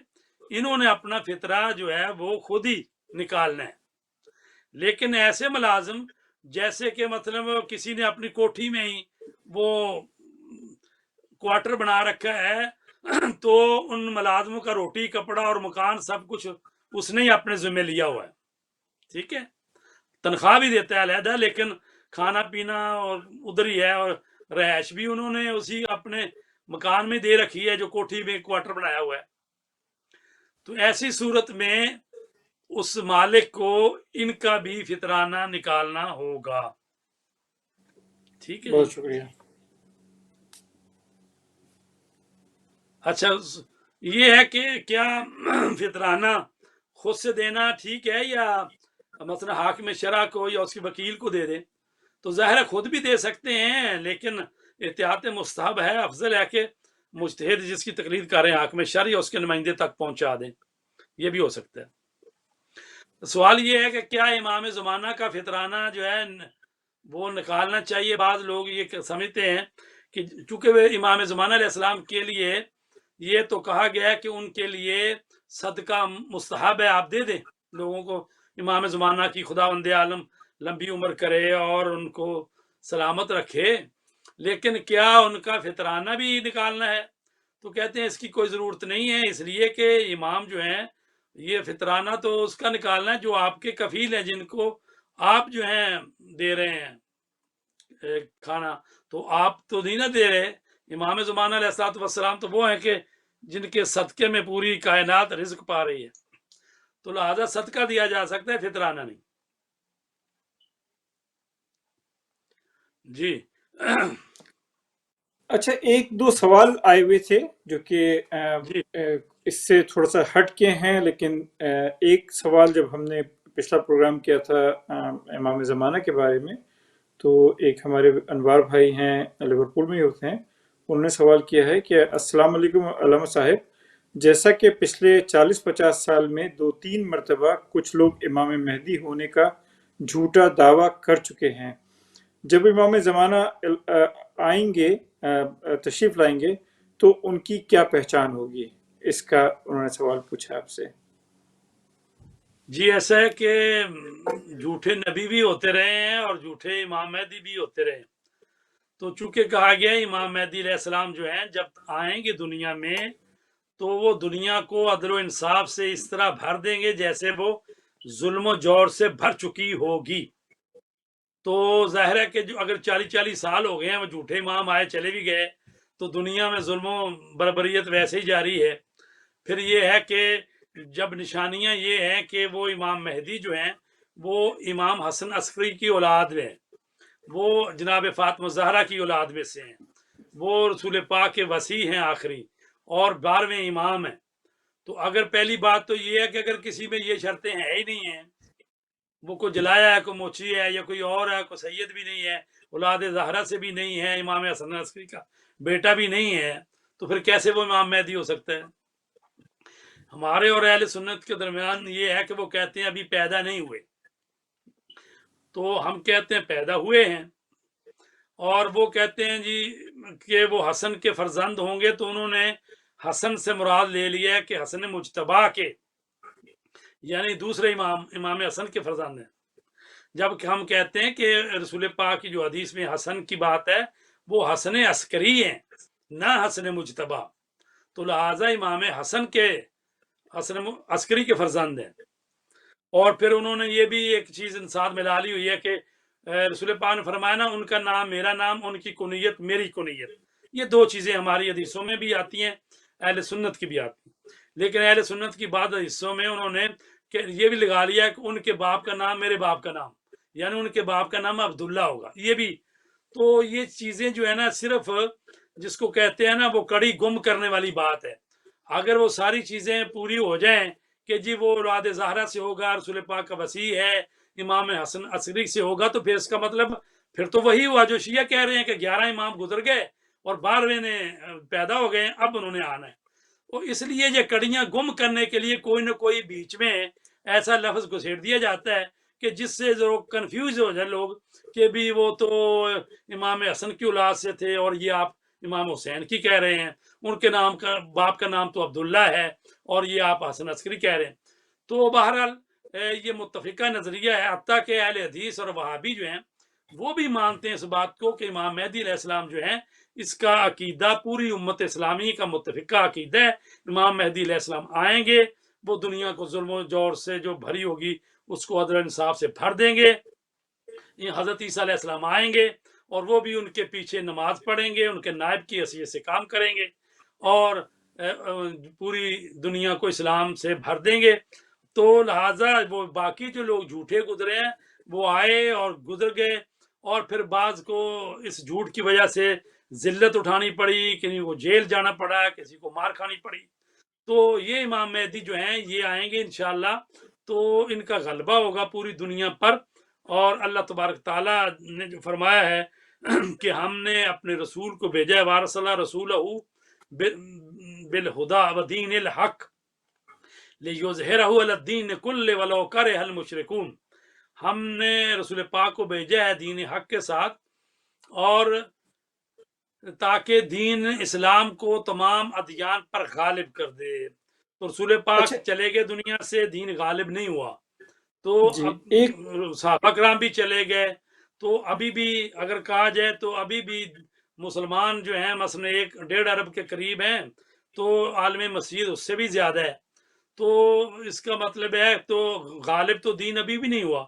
انہوں نے اپنا فطرہ جو ہے وہ خود ہی نکالنا ہے. لیکن ایسے ملازم جیسے کہ مطلب کسی نے اپنی کوٹھی میں ہی وہ کوارٹر بنا رکھا ہے، تو ان ملازموں کا روٹی کپڑا اور مکان سب کچھ اس نے ہی اپنے ذمہ لیا ہوا ہے. ٹھیک ہے. تنخواہ بھی دیتا ہے علیحدہ، لیکن کھانا پینا اور ادھر ہی ہے، اور رہائش بھی انہوں نے اسی اپنے مکان میں دے رکھی ہے جو کوٹھی میں کوارٹر بنایا ہوا ہے. تو ایسی صورت میں اس مالک کو ان کا بھی فطرانہ نکالنا ہوگا. ٹھیک ہے بہت جی. شکریہ. اچھا، یہ ہے کہ کیا فطرانہ خود سے دینا ٹھیک ہے یا مثلا حاکم شرع کو یا اس کے وکیل کو دے دیں؟ تو ظاہر ہے خود بھی دے سکتے ہیں، لیکن احتیاط مستحب ہے، افضل ہے کہ مجتہد جس کی تقلید کر رہے ہیں حاکم شرع یا اس کے نمائندے تک پہنچا دیں. یہ بھی ہو سکتا ہے. سوال یہ ہے کہ کیا امام زمانہ کا فطرانہ جو ہے وہ نکالنا چاہیے؟ بعض لوگ یہ سمجھتے ہیں کہ چونکہ وہ امام زمانہ علیہ السلام کے لیے یہ تو کہا گیا ہے کہ ان کے لیے صدقہ مستحب ہے، آپ دے دیں لوگوں کو. امام زمانہ کی خداوند عالم لمبی عمر کرے اور ان کو سلامت رکھے، لیکن کیا ان کا فطرانہ بھی نکالنا ہے؟ تو کہتے ہیں اس کی کوئی ضرورت نہیں ہے، اس لیے کہ امام جو ہیں یہ فطرانہ تو اس کا نکالنا ہے جو آپ کے کفیل ہیں، جن کو آپ جو ہیں دے رہے ہیں کھانا، تو آپ تو نہیں نہ دے رہے. امام زمانہ علیہ الصلوۃ والسلام تو وہ ہیں کہ جن کے صدقے میں پوری کائنات رزق پا رہی ہے، تو لہذا صدقہ دیا جا سکتا ہے، فطرانہ نہیں. جی. اچھا، 1-2 سوال آئے ہوئے تھے جو کہ جی اس سے تھوڑا سا ہٹ کے ہیں، لیکن ایک سوال جب ہم نے پچھلا پروگرام کیا تھا امام زمانہ کے بارے میں، تو ایک ہمارے انوار بھائی ہیں، لیورپول میں ہی ہوتے ہیں، انہوں نے سوال کیا ہے کہ السلام علیکم علامہ صاحب، جیسا کہ پچھلے 40-50 سال میں 2-3 مرتبہ کچھ لوگ امام مہدی ہونے کا جھوٹا دعویٰ کر چکے ہیں۔ جب امام زمانہ آئیں گے، تشریف لائیں گے، تو ان کی کیا پہچان ہوگی؟ اس کا انہوں نے سوال پوچھا آپ سے۔ جی ایسا ہے کہ جھوٹے نبی بھی ہوتے رہے ہیں اور جھوٹے امام مہدی بھی ہوتے رہے ہیں۔ تو چونکہ کہا گیا ہے امام مہدی علیہ السلام جو ہیں جب آئیں گے دنیا میں تو وہ دنیا کو عدل و انصاف سے اس طرح بھر دیں گے جیسے وہ ظلم و جور سے بھر چکی ہوگی۔ تو ظاہر ہے کہ جو اگر 40 سال ہو گئے ہیں وہ جھوٹے امام آئے چلے بھی گئے تو دنیا میں ظلم و بربریت ویسے ہی جاری ہے۔ پھر یہ ہے کہ جب نشانیاں یہ ہیں کہ وہ امام مہدی جو ہیں وہ امام حسن عسکری کی اولاد میں ہیں، وہ جناب فاطمہ زہرا کی اولاد میں سے ہیں، وہ رسول پاک کے وصی ہیں آخری اور 12ویں امام ہیں۔ تو اگر پہلی بات تو یہ ہے کہ اگر کسی میں یہ شرطیں ہیں ہی نہیں ہیں، وہ کوئی جلایا ہے، کوئی موچی ہے یا کوئی اور ہے، کوئی سید بھی نہیں ہے، اولاد زہرا سے بھی نہیں ہے، امام حسن عسکری کا بیٹا بھی نہیں ہے، تو پھر کیسے وہ امام مہدی ہو سکتا ہے؟ ہمارے اور اہل سنت کے درمیان یہ ہے کہ وہ کہتے ہیں ابھی پیدا نہیں ہوئے، تو ہم کہتے ہیں پیدا ہوئے ہیں، اور وہ کہتے ہیں جی کہ وہ حسن کے فرزند ہوں گے، تو انہوں نے حسن سے مراد لے لیا ہے کہ حسن مجتبی کے، یعنی دوسرے امام حسن کے فرزند ہیں، جبکہ ہم کہتے ہیں کہ رسول پاک کی جو حدیث میں حسن کی بات ہے وہ حسن عسکری ہیں نہ حسن مجتبی، تو لہٰذا امام حسن کے حسن عسکری کے فرزند ہیں۔ اور پھر انہوں نے یہ بھی ایک چیز انسان میں لا لی ہوئی ہے کہ رسول پاک نے فرمایا نا ان کا نام میرا نام، ان کی کنیت میری کنیت، یہ دو چیزیں ہماری حدیثوں میں بھی آتی ہیں، اہل سنت کی بھی آتی ہیں، لیکن اہل سنت کی بعض حدیثوں میں انہوں نے کہ یہ بھی لگا لیا کہ ان کے باپ کا نام میرے باپ کا نام، یعنی ان کے باپ کا نام عبداللہ ہوگا، یہ بھی۔ تو یہ چیزیں جو ہے نا صرف جس کو کہتے ہیں نا وہ کڑی گم کرنے والی بات ہے۔ اگر وہ ساری چیزیں پوری ہو جائیں کہ جی وہ اولاد زہرا سے ہوگا، رسول پاک کا وصی ہے، امام حسن عسکری سے ہوگا، تو پھر اس کا مطلب پھر تو وہی ہوا جو شیعہ کہہ رہے ہیں کہ 11 امام گزر گئے اور 12ویں نے پیدا ہو گئے، اب انہوں نے آنا ہے۔ تو اس لیے یہ کڑیاں گم کرنے کے لیے کوئی نہ کوئی بیچ میں ایسا لفظ گھسیٹ دیا جاتا ہے کہ جس سے جو کنفیوز ہو جائے لوگ کہ بھی وہ تو امام حسن کی اولاد سے تھے اور یہ آپ امام حسین کی کہہ رہے ہیں، ان کے نام کا باپ کا نام تو عبداللہ ہے اور یہ آپ حسن عسکری کہہ رہے ہیں۔ تو بہرحال یہ متفقہ نظریہ ہے، حتیٰ کہ اہل حدیث اور وہابی جو ہیں وہ بھی مانتے ہیں اس بات کو کہ امام مہدی علیہ السلام جو ہیں اس کا عقیدہ پوری امت اسلامی کا متفقہ عقیدہ ہے، امام مہدی علیہ السلام آئیں گے، وہ دنیا کو ظلم و جور سے جو بھری ہوگی اس کو عدل و انصاف سے بھر دیں گے۔ حضرت عیسیٰ علیہ السلام آئیں گے اور وہ بھی ان کے پیچھے نماز پڑھیں گے، ان کے نائب کی حیثیت سے کام کریں گے اور پوری دنیا کو اسلام سے بھر دیں گے۔ تو لہٰذا وہ باقی جو لوگ جھوٹے گزرے ہیں وہ آئے اور گزر گئے، اور پھر بعض کو اس جھوٹ کی وجہ سے ذلت اٹھانی پڑی، کسی کو جیل جانا پڑا، کسی کو مار کھانی پڑی۔ تو یہ امام مہدی جو ہیں یہ آئیں گے انشاءاللہ، تو ان کا غلبہ ہوگا پوری دنیا پر، اور اللہ تبارک تعالیٰ نے جو فرمایا ہے کہ ہم نے اپنے رسول کو بھیجا ہے، وارسلہ رسولہ بالہدیٰ ودین الحق لیظہرہ علی الدین کلہ ولو کرہ المشرکون، ہم نے رسول پاک کو بھیجا ہے دین حق کے ساتھ، اور تاکہ دین اسلام کو تمام ادیان پر غالب کر دے۔ تو رسول پاک اچھا چلے گئے دنیا سے، دین غالب نہیں ہوا، تو جی، اب ایک صحابہ کرام بھی چلے گئے، تو ابھی بھی اگر کہا جائے تو ابھی بھی مسلمان جو ہیں مثلا 1.5 ارب کے قریب ہیں، تو عالم مسیح اس سے بھی زیادہ ہے، تو اس کا مطلب ہے تو غالب تو دین ابھی بھی نہیں ہوا،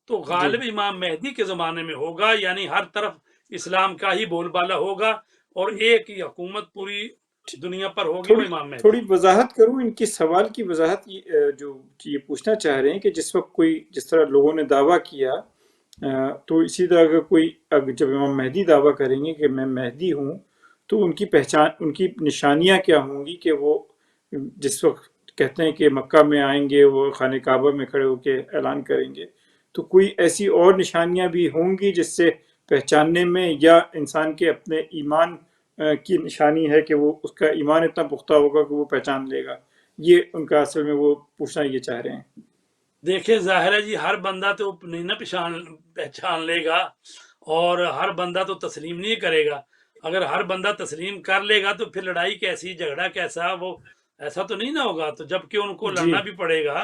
تو جی غالب امام مہدی کے زمانے میں ہوگا، یعنی ہر طرف اسلام کا ہی بول بالا ہوگا اور ایک ہی حکومت پوری دنیا پر ہوگی، وہ امام مہدی۔ تھوڑی وضاحت کروں ان کی سوال کی وضاحت، جو یہ پوچھنا چاہ رہے ہیں کہ جس وقت کوئی جس طرح لوگوں نے دعویٰ کیا، تو اسی طرح اگر کوئی جب امام مہدی دعویٰ کریں گے کہ میں مہدی ہوں، تو ان کی پہچان، ان کی نشانیاں کیا ہوں گی کہ وہ جس وقت کہتے ہیں کہ مکہ میں آئیں گے وہ خانہ کعبہ میں کھڑے ہو کے اعلان کریں گے، تو کوئی ایسی اور نشانیاں بھی ہوں گی جس سے پہچاننے میں یا انسان کے اپنے ایمان کی نشانی ہے کہ وہ اس کا ایمان اتنا پختہ ہوگا کہ وہ پہچان لے گا؟ یہ ان کا اصل میں وہ پوچھنا یہ چاہ رہے ہیں۔ دیکھیں ظاہر ہے جی، ہر بندہ تو نہیں نہ پہچان لے گا، اور ہر بندہ تو تسلیم نہیں کرے گا۔ اگر ہر بندہ تسلیم کر لے گا تو پھر لڑائی کیسی، جھگڑا کیسا، وہ ایسا تو نہیں نہ ہوگا، تو جبکہ ان کو جی لڑنا بھی پڑے گا۔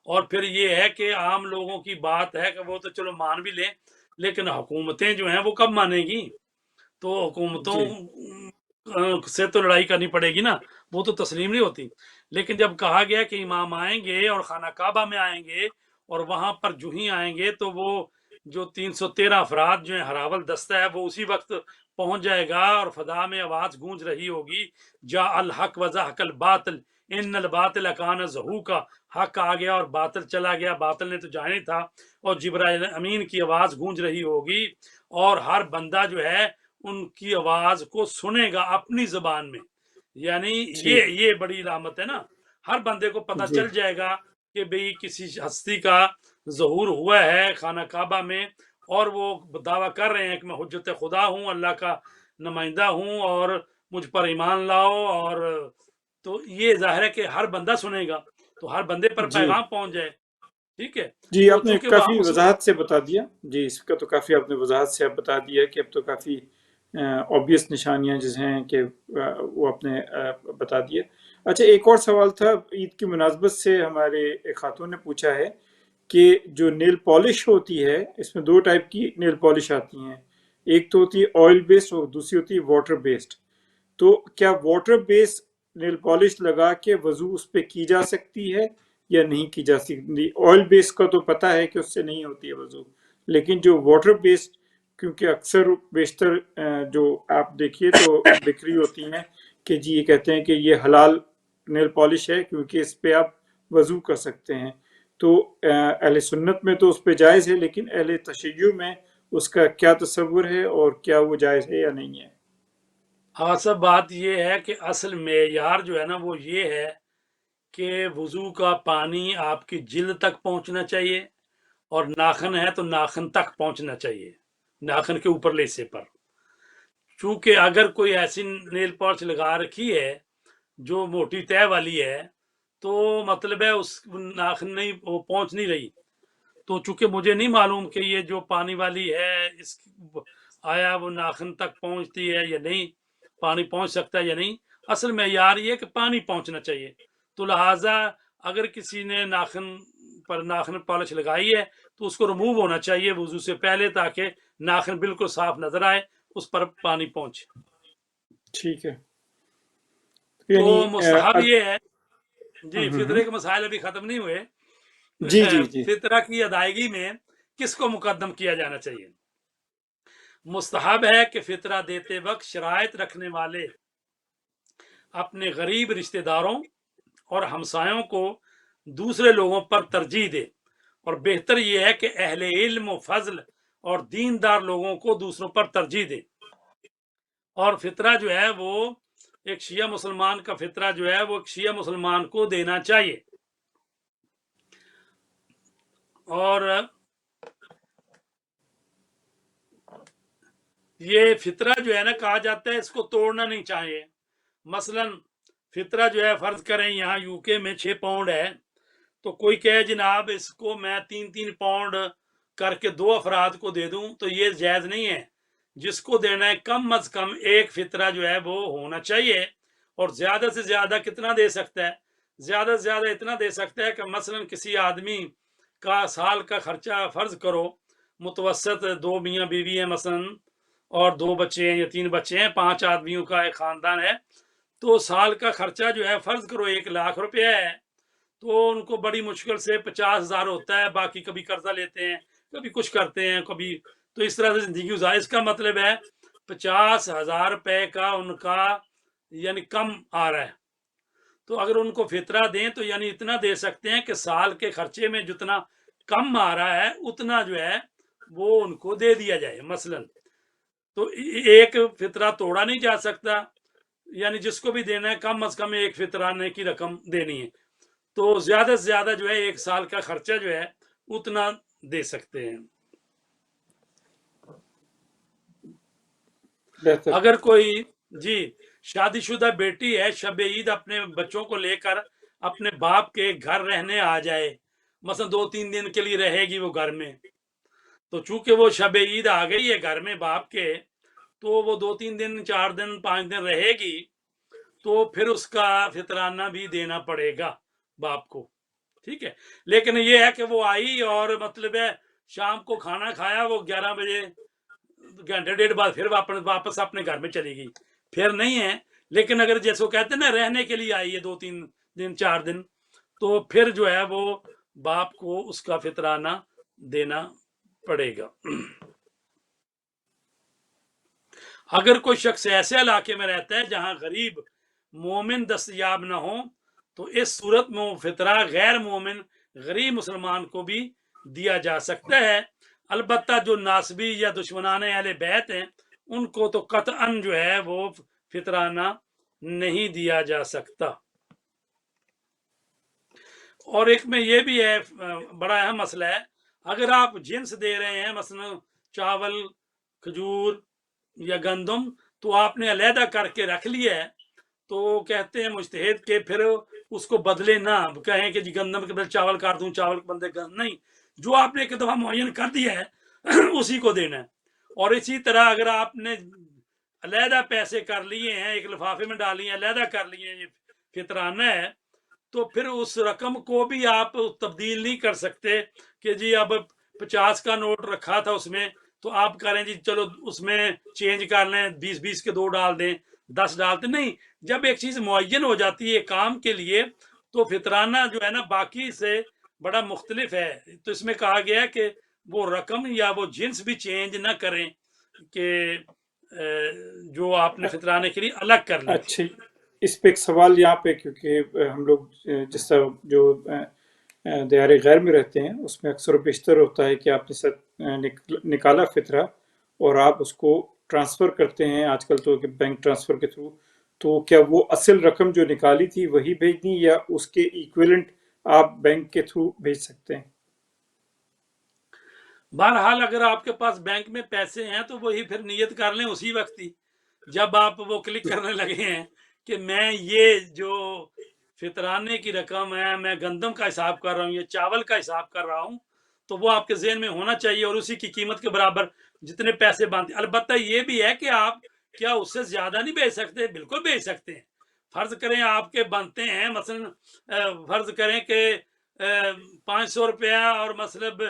اور پھر یہ ہے کہ عام لوگوں کی بات ہے کہ وہ تو چلو مان بھی لیں، لیکن حکومتیں جو ہیں وہ کب مانیں گی؟ تو حکومتوں جی سے تو لڑائی کرنی پڑے گی نا، وہ تو تسلیم نہیں ہوتی۔ لیکن جب کہا گیا کہ امام آئیں گے اور خانہ کعبہ میں آئیں گے، اور وہاں پر جو ہی آئیں گے تو وہ جو 313 افراد جو ہیں ہراول دستہ ہے وہ اسی وقت پہنچ جائے گا، اور فضا میں آواز گونج رہی ہوگی، جا الحق وزحق الباطل ان الباطل کان زہوقا، حق آ گیا اور باطل چلا گیا، باطل نے تو جانا ہی تھا، اور جبرائیل امین کی آواز گونج رہی ہوگی، اور ہر بندہ جو ہے ان کی آواز کو سنے گا اپنی زبان میں۔ یعنی ٹھیک یہ بڑی علامت ہے نا، ہر بندے کو پتہ جی چل جائے گا کہ بھئی کسی ہستی کا ظہور ہوا ہے خانہ کعبہ میں، اور وہ دعویٰ کر رہے ہیں کہ میں حجت خدا ہوں، اللہ کا نمائندہ ہوں، اور مجھ پر ایمان لاؤ، اور تو یہ ظاہر ہے کہ ہر بندہ سنے گا، تو ہر بندے پر جی پیغام پہنچ جائے، ٹھیک ہے۔ جی تو آپ نے چونکہ وہ کافی وضاحت سے بتا دیا، جی اس کا تو کافی آپ نے وضاحت سے اب بتا دیا کہ اب تو کافی obvious نشانیاں جس ہیں کہ وہ آپ نے بتا دیے۔ اچھا ایک اور سوال تھا عید کی مناسبت سے، ہمارے ایک خاتون نے پوچھا ہے کہ جو نیل پالش ہوتی ہے، اس میں دو ٹائپ کی نیل پالش آتی ہیں، ایک تو ہوتی ہے آئل بیسڈ اور دوسری ہوتی ہے واٹر بیسڈ، تو کیا واٹر بیس نیل پالش لگا کے وضو اس پہ کی جا سکتی ہے یا نہیں کی جا سکتی؟ آئل بیس کا تو پتہ ہے کہ اس سے نہیں ہوتی ہے وضو، لیکن جو واٹر بیسڈ، کیونکہ اکثر بیشتر جو آپ دیکھیے تو بکری ہوتی ہیں کہ جی یہ کہتے ہیں کہ یہ حلال نیل پالش ہے کیونکہ اس پہ آپ وضو کر سکتے ہیں، تو اہل سنت میں تو اس پہ جائز ہے، لیکن اہل تشیع میں اس کا کیا تصور ہے اور کیا وہ جائز ہے یا نہیں ہے؟ اصل بات یہ ہے کہ اصل معیار جو ہے نا وہ یہ ہے کہ وضو کا پانی آپ کی جلد تک پہنچنا چاہیے، اور ناخن ہے تو ناخن تک پہنچنا چاہیے، ناخن کے اوپر حصے پر۔ چونکہ اگر کوئی ایسی نیل پالش لگا رکھی ہے جو موٹی تہ والی ہے، تو مطلب ہے اس ناخن نہیں، وہ پہنچ نہیں رہی۔ تو چونکہ مجھے نہیں معلوم کہ یہ جو پانی والی ہے اس آیا وہ ناخن تک پہنچتی ہے یا نہیں، پانی پہنچ سکتا ہے یا نہیں، اصل معیار یہ کہ پانی پہنچنا چاہیے۔ تو لہٰذا اگر کسی نے ناخن پر ناخن پالش لگائی ہے تو اس کو ریموو ہونا چاہیے وضو سے پہلے، تاکہ ناخن بالکل صاف نظر آئے، اس پر پانی پہنچے۔ ٹھیک ہے، تو یعنی مستحب یہ ہے جی، ہوں، فطرے کے مسائل ابھی ختم نہیں ہوئے۔ جی جی جی فطرہ کی ادائیگی میں کس کو مقدم کیا جانا چاہیے؟ مستحب ہے کہ فطرہ دیتے وقت شرائط رکھنے والے اپنے غریب رشتہ داروں اور ہمسایوں کو دوسرے لوگوں پر ترجیح دے، اور بہتر یہ ہے کہ اہل علم و فضل اور دیندار لوگوں کو دوسروں پر ترجیح دے۔ اور فطرہ جو ہے وہ ایک شیعہ مسلمان کا فطرہ جو ہے وہ ایک شیعہ مسلمان کو دینا چاہیے، اور یہ فطرہ جو ہے نا کہا جاتا ہے اس کو توڑنا نہیں چاہیے۔ مثلا فطرہ جو ہے فرض کریں یہاں یو کے میں 6 پاؤنڈ ہے، تو کوئی کہے جناب اس کو میں 3 پاؤنڈ کر کے 2 افراد کو دے دوں، تو یہ جائز نہیں ہے۔ جس کو دینا ہے کم از کم ایک فطرہ جو ہے وہ ہونا چاہیے، اور زیادہ سے زیادہ کتنا دے سکتا ہے؟ زیادہ سے زیادہ اتنا دے سکتا ہے کہ مثلا کسی آدمی کا سال کا خرچہ فرض کرو، متوسط 2 میاں بیوی ہیں مثلا، اور 2 بچے ہیں یا 3 بچے ہیں، 5 آدمیوں کا ایک خاندان ہے، تو سال کا خرچہ جو ہے فرض کرو 1 لاکھ روپیہ ہے، تو ان کو بڑی مشکل سے 50,000 ہوتا ہے، باقی کبھی قرضہ لیتے ہیں، کبھی کچھ کرتے ہیں، کبھی تو اس طرح سے زندگی گزار۔ اس کا مطلب ہے 50,000 روپے کا ان کا یعنی کم آ رہا ہے، تو اگر ان کو فطرہ دیں تو یعنی اتنا دے سکتے ہیں کہ سال کے خرچے میں جتنا کم آ رہا ہے اتنا جو ہے وہ ان کو دے دیا جائے مثلا۔ تو ایک فطرہ توڑا نہیں جا سکتا، یعنی جس کو بھی دینا ہے کم از کم ایک فطرانے کی رقم دینی ہے، تو زیادہ سے زیادہ جو ہے 1 سال کا خرچہ جو ہے اتنا دے سکتے ہیں۔ بہتر، اگر کوئی جی شادی شدہ بیٹی ہے، شب عید اپنے بچوں کو لے کر اپنے باپ کے گھر رہنے آ جائے، مثلا 2-3 دن کے لیے رہے گی وہ گھر میں، تو چونکہ وہ شب عید آ گئی ہے گھر میں باپ کے، تو وہ 2-3 دن 4 دن 5 دن رہے گی، تو پھر اس کا فطرانہ بھی دینا پڑے گا باپ کو، ٹھیک ہے۔ لیکن یہ ہے کہ وہ آئی اور مطلب ہے شام کو کھانا کھایا، وہ 11 بجے گھنٹے ڈیڑھ بعد پھر واپس اپنے گھر میں چلی گئی، پھر نہیں ہے۔ لیکن اگر جیسے وہ کہتے ہیں نا رہنے کے لیے آئی ہے 2-3 دن 4 دن، تو پھر جو ہے وہ باپ کو اس کا فطرانہ دینا پڑے گا۔ اگر کوئی شخص ایسے علاقے میں رہتا ہے جہاں غریب مومن دستیاب نہ ہو، تو اس صورت میں وہ فطرہ غیر مومن غریب مسلمان کو بھی دیا جا سکتا ہے، البتہ جو ناسبی یا دشمنان اہل بیت ہیں ان کو تو قطعاً جو ہے وہ فطرانہ نہیں دیا جا سکتا۔ اور ایک میں یہ بھی ہے بڑا اہم مسئلہ ہے، اگر آپ جنس دے رہے ہیں مثلا چاول، کھجور یا گندم، تو آپ نے علیحدہ کر کے رکھ لیا ہے، تو کہتے ہیں مجتہد کہ پھر اس کو بدلے نہ کہیں کہ جی گندم کے بدلے چاول کاٹ دوں، چاول کے بدلے گندم نہیں، جو آپ نے ایک دفعہ معین کر دیا ہے اسی کو دینا ہے۔ اور اسی طرح اگر آپ نے علیحدہ پیسے کر لیے ہیں، ایک لفافے میں ڈال لیے ہیں، علیحدہ کر لیے ہیں، یہ فطرانہ ہے، تو پھر اس رقم کو بھی آپ تبدیل نہیں کر سکتے کہ جی اب 50 کا نوٹ رکھا تھا اس میں، تو آپ کریں جی چلو اس میں چینج کر لیں، 20 کے 2 ڈال دیں، 10 ڈالتے نہیں۔ جب ایک چیز معین ہو جاتی ہے کام کے لیے، تو فطرانہ جو ہے نا باقی سے بڑا مختلف ہے، تو اس میں کہا گیا ہے کہ وہ رقم یا وہ جنس بھی چینج نہ کریں کہ جو آپ نے فطرانے کے لیے الگ کر لی تھی۔ اچھا، اس پہ ایک سوال یہاں پہ، کیونکہ ہم لوگ جس طرح جو دیار غیر میں رہتے ہیں اس میں اکثر و بیشتر ہوتا ہے کہ آپ نے نکالا فطرہ اور آپ اس کو ٹرانسفر کرتے ہیں آج کل تو کہ بینک ٹرانسفر کے تھرو، تو کیا وہ اصل رقم جو نکالی تھی وہی بھیجنی یا اس کے ایکویلنٹ آپ بینک کے تھرو بھیج سکتے ہیں؟ بہرحال اگر آپ کے پاس بینک میں پیسے ہیں تو وہی پھر نیت کر لیں اسی وقت ہی، جب آپ وہ کلک کرنے لگے ہیں کہ میں یہ جو فطرانے کی رقم ہے میں گندم کا حساب کر رہا ہوں یا چاول کا حساب کر رہا ہوں، تو وہ آپ کے ذہن میں ہونا چاہیے اور اسی کی قیمت کے برابر جتنے پیسے بنتے ہیں۔ البتہ یہ بھی ہے کہ آپ کیا اس سے زیادہ نہیں بیچ سکتے؟ بالکل بیچ سکتے ہیں۔ فرض کریں آپ کے بنتے ہیں مثلا فرض کریں کہ 500 روپیہ اور مطلب